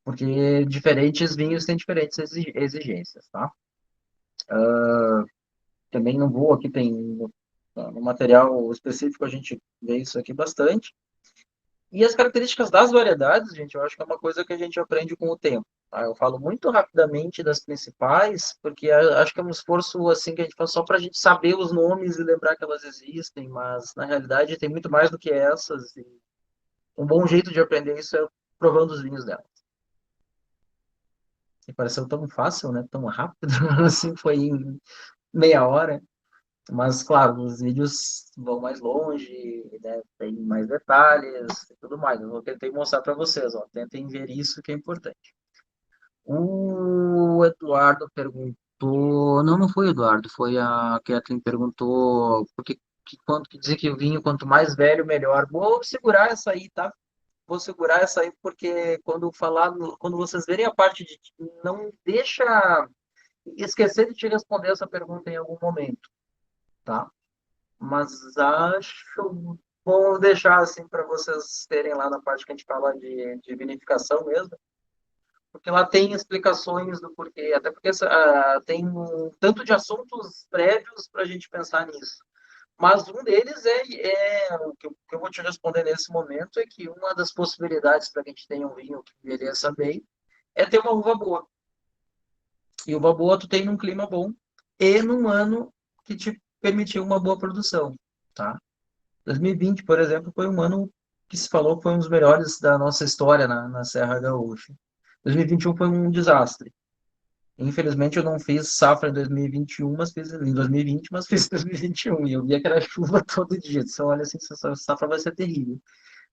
porque diferentes vinhos têm diferentes exigências, tá? Também não vou aqui, tem no material específico a gente vê isso aqui bastante. E as características das variedades, gente, eu acho que é uma coisa que a gente aprende com o tempo. Tá? Eu falo muito rapidamente das principais, porque acho que é um esforço assim que a gente faz só para a gente saber os nomes e lembrar que elas existem, mas na realidade tem muito mais do que essas. E um bom jeito de aprender isso é provando os vinhos dela. E pareceu tão fácil, né? Tão rápido, assim, foi em meia hora. Mas, claro, os vídeos vão mais longe, né? Tem mais detalhes e tudo mais. Eu tentei mostrar para vocês, ó. Tentem ver isso que é importante. O Eduardo perguntou... Não, não foi o Eduardo, foi a Kathleen perguntou porque quanto que dizer que o vinho, quanto mais velho, melhor. Vou segurar essa aí, tá? Vou segurar essa aí, porque quando falar, quando vocês verem a parte de... Não deixa esquecer de te responder essa pergunta em algum momento, tá? Mas acho bom deixar assim para vocês terem lá na parte que a gente fala de vinificação mesmo, porque lá tem explicações do porquê, até porque tem um tanto de assuntos prévios para a gente pensar nisso. Mas um deles o que eu vou te responder nesse momento é que uma das possibilidades para que a gente tenha um vinho que envelheça bem é ter uma uva boa. E uva boa tu tem num clima bom e num ano que te permitiu uma boa produção, tá? 2020, por exemplo, foi um ano que se falou que foi um dos melhores da nossa história na Serra Gaúcha. 2021 foi um desastre. Infelizmente, eu não fiz safra em 2021, mas fiz em 2020, mas fiz em 2021. E eu via que era chuva todo dia. Então, olha assim, essa safra vai ser terrível.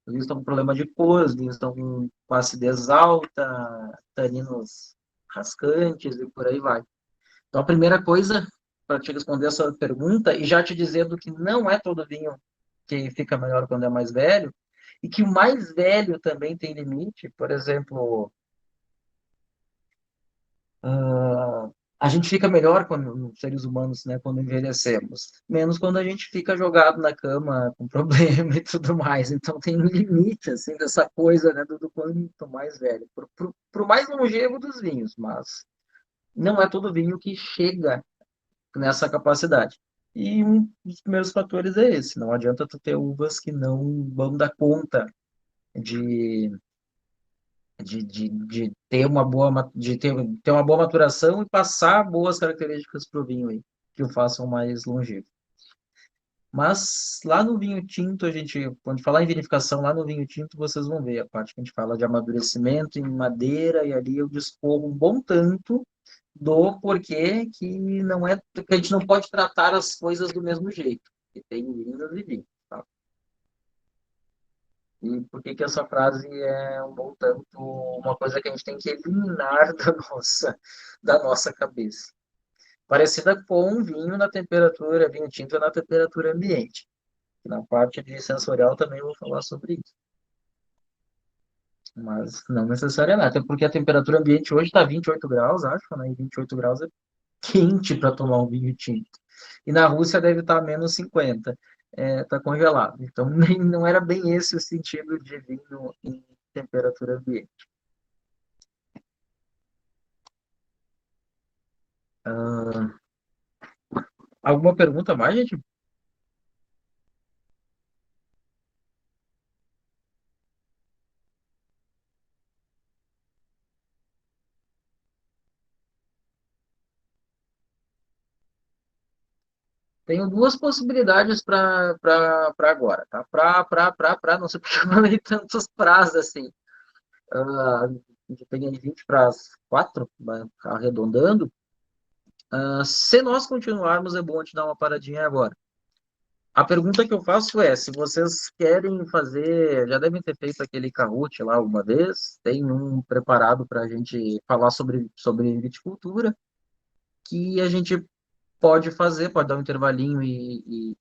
Os vinhos estão com problema de cor, os vinhos estão com acidez alta, taninos rascantes e por aí vai. Então, a primeira coisa, para te responder essa pergunta, e já te dizendo que não é todo vinho que fica melhor quando é mais velho, e que o mais velho também tem limite. Por exemplo, a gente fica melhor quando seres humanos, né, quando envelhecemos, menos quando a gente fica jogado na cama com problema e tudo mais. Então tem um limite assim dessa coisa, né, do quanto mais velho, pro mais longevo dos vinhos, mas não é todo vinho que chega nessa capacidade. E um dos primeiros fatores é esse. Não adianta tu ter uvas que não vão dar conta de, de ter uma boa ter uma boa maturação e passar boas características para o vinho aí, que o façam mais longevo. Mas lá no vinho tinto, quando falar em vinificação, lá no vinho tinto, vocês vão ver a parte que a gente fala de amadurecimento em madeira, e ali eu discorro um bom tanto do porquê que não é, que a gente não pode tratar as coisas do mesmo jeito. Que tem vinhos e vinhos, tá? E por que que essa frase é um bom tanto uma coisa que a gente tem que eliminar da nossa cabeça. Parecida com um vinho na temperatura, vinho tinto na temperatura ambiente. Na parte de sensorial também eu vou falar sobre isso. Mas não necessariamente, até porque a temperatura ambiente hoje está 28 graus, acho, né? E 28 graus é quente para tomar um vinho tinto. E na Rússia deve estar menos 50, está congelado. Então nem, não era bem esse o sentido de vinho temperatura ambiente. Alguma pergunta mais, gente? Tenho duas possibilidades para agora, tá? Não sei porque eu falei tantos prazos assim. Eu peguei 20 para as 4, arredondando. Se nós continuarmos, é bom te dar uma paradinha agora. A pergunta que eu faço é, se vocês querem fazer, já devem ter feito aquele Kahoot lá alguma vez, tem um preparado para a gente falar sobre viticultura, que a gente pode fazer, pode dar um intervalinho e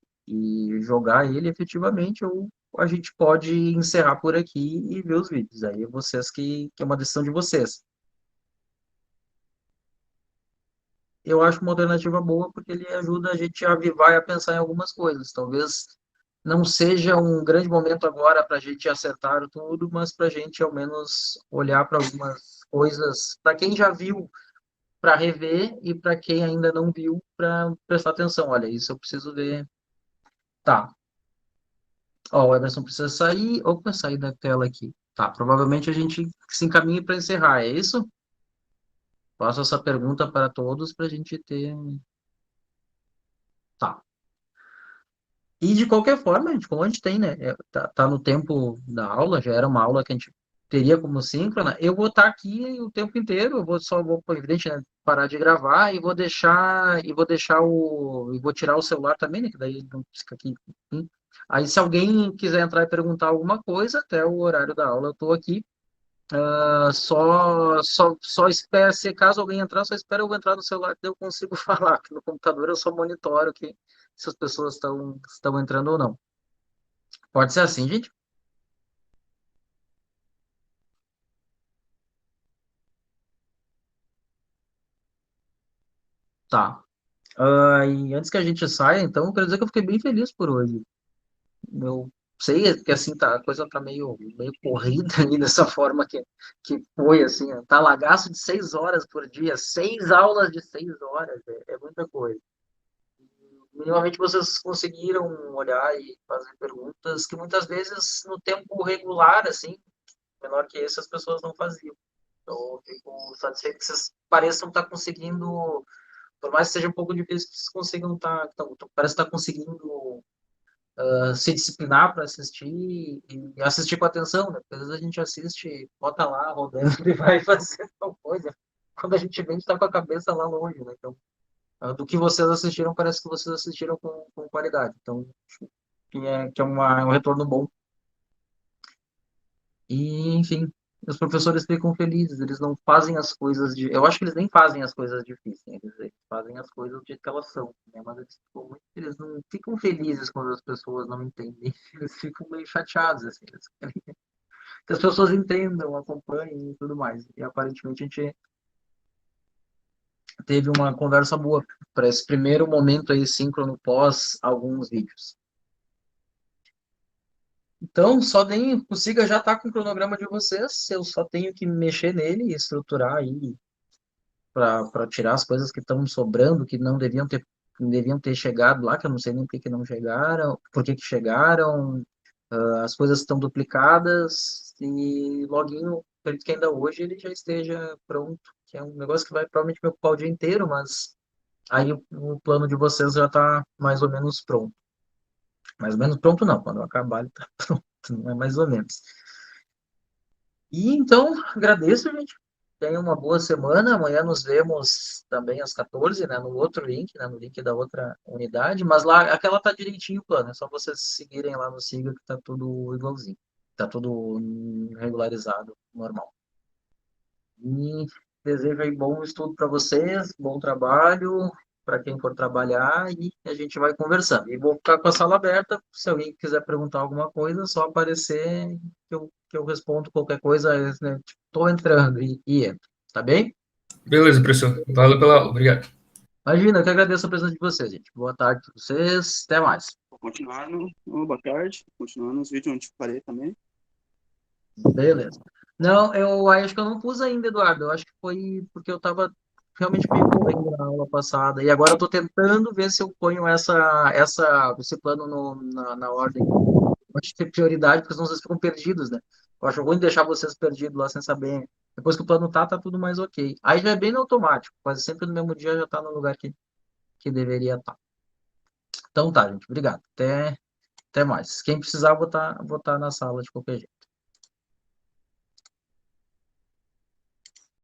jogar ele efetivamente, ou a gente pode encerrar por aqui e ver os vídeos. Aí é vocês que é uma decisão de vocês. Eu acho uma alternativa boa porque ele ajuda a gente a avivar e a pensar em algumas coisas. Talvez não seja um grande momento agora para a gente acertar tudo, mas para a gente ao menos olhar para algumas coisas, para quem já viu, para rever, e para quem ainda não viu, para prestar atenção. Olha, isso eu preciso ver. Tá. Ó, o Emerson precisa sair. Opa, sair da tela aqui. Tá, provavelmente a gente se encaminha para encerrar, é isso? Faço essa pergunta para todos para a gente ter. Tá. E de qualquer forma, gente, como a gente tem, né? Tá no tempo da aula, já era uma aula que a gente teria como síncrona. Eu vou estar aqui o tempo inteiro, vou, evidente, né, parar de gravar e vou tirar o celular também, né? Que daí não fica aqui. Enfim. Aí, se alguém quiser entrar e perguntar alguma coisa, até o horário da aula eu estou aqui. Só espera, se caso alguém entrar, só espera eu entrar no celular que eu consigo falar, que no computador eu só monitoro que se as pessoas estão entrando ou não. Pode ser assim, gente? Tá. E antes que a gente saia, então, eu quero dizer que eu fiquei bem feliz por hoje. Eu sei que assim a coisa tá meio corrida aí dessa forma que foi, assim, tá lagaço de 6 horas por dia, 6 aulas de 6 horas, é muita coisa. Minimamente vocês conseguiram olhar e fazer perguntas que muitas vezes no tempo regular, assim, menor que esse, as pessoas não faziam. Então, eu fico satisfeito que vocês pareçam estar conseguindo, por mais que seja um pouco difícil, que vocês consigam parece estar conseguindo se disciplinar para assistir e assistir com atenção, né? Porque às vezes a gente assiste, bota lá, rodando e vai fazer tal coisa. Quando a gente vê, a gente está com a cabeça lá longe, né? Então, do que vocês assistiram, parece que vocês assistiram com qualidade. Então, acho que é um retorno bom. E, enfim, os professores ficam felizes, eles não fazem as coisas de. Eu acho que eles nem fazem as coisas difíceis, eles fazem as coisas do jeito que elas são, né? Mas eles não ficam felizes quando as pessoas não entendem, eles ficam meio chateados, assim, eles querem que as pessoas entendam, acompanhem e tudo mais. E aparentemente a gente teve uma conversa boa para esse primeiro momento aí síncrono pós alguns vídeos. Então, o Siga já está com o cronograma de vocês, eu só tenho que mexer nele e estruturar aí para tirar as coisas que estão sobrando, que não deviam ter chegado lá, que eu não sei nem por que não chegaram, por que chegaram, as coisas estão duplicadas, e loguinho, acredito que ainda hoje ele já esteja pronto, que é um negócio que vai provavelmente me ocupar o dia inteiro, mas aí o plano de vocês já está mais ou menos pronto. Mais ou menos pronto não, quando eu acabar ele está pronto, não é mais ou menos. E então, agradeço, gente. Tenha uma boa semana. Amanhã nos vemos também às 14, né, no outro link, né, no link da outra unidade. Mas lá, aquela tá direitinho o plano. É só vocês seguirem lá no Siga que tá tudo igualzinho. Tá tudo regularizado, normal. E desejo aí bom estudo para vocês, bom trabalho para quem for trabalhar e a gente vai conversando. E vou ficar com a sala aberta, se alguém quiser perguntar alguma coisa, é só aparecer que eu respondo qualquer coisa, né? Estou entrando e entro, tá bem? Beleza, professor. Valeu pela aula. Obrigado. Imagina, eu que agradeço a presença de vocês, gente. Boa tarde para vocês, até mais. Vou continuar boa tarde, continuando nos vídeos onde parei também. Beleza. Não, eu acho que eu não pus ainda, Eduardo. Eu acho que foi porque eu estava realmente meio correndo na aula passada. E agora eu estou tentando ver se eu ponho esse plano na ordem. Eu acho que tem prioridade, porque senão vocês ficam perdidos, né? Eu acho ruim deixar vocês perdidos lá sem saber. Depois que o plano tá tudo mais ok. Aí já é bem no automático. Quase sempre no mesmo dia já tá no lugar que deveria estar. Então tá, gente. Obrigado. Até mais. Quem precisar, vou estar na sala de qualquer jeito.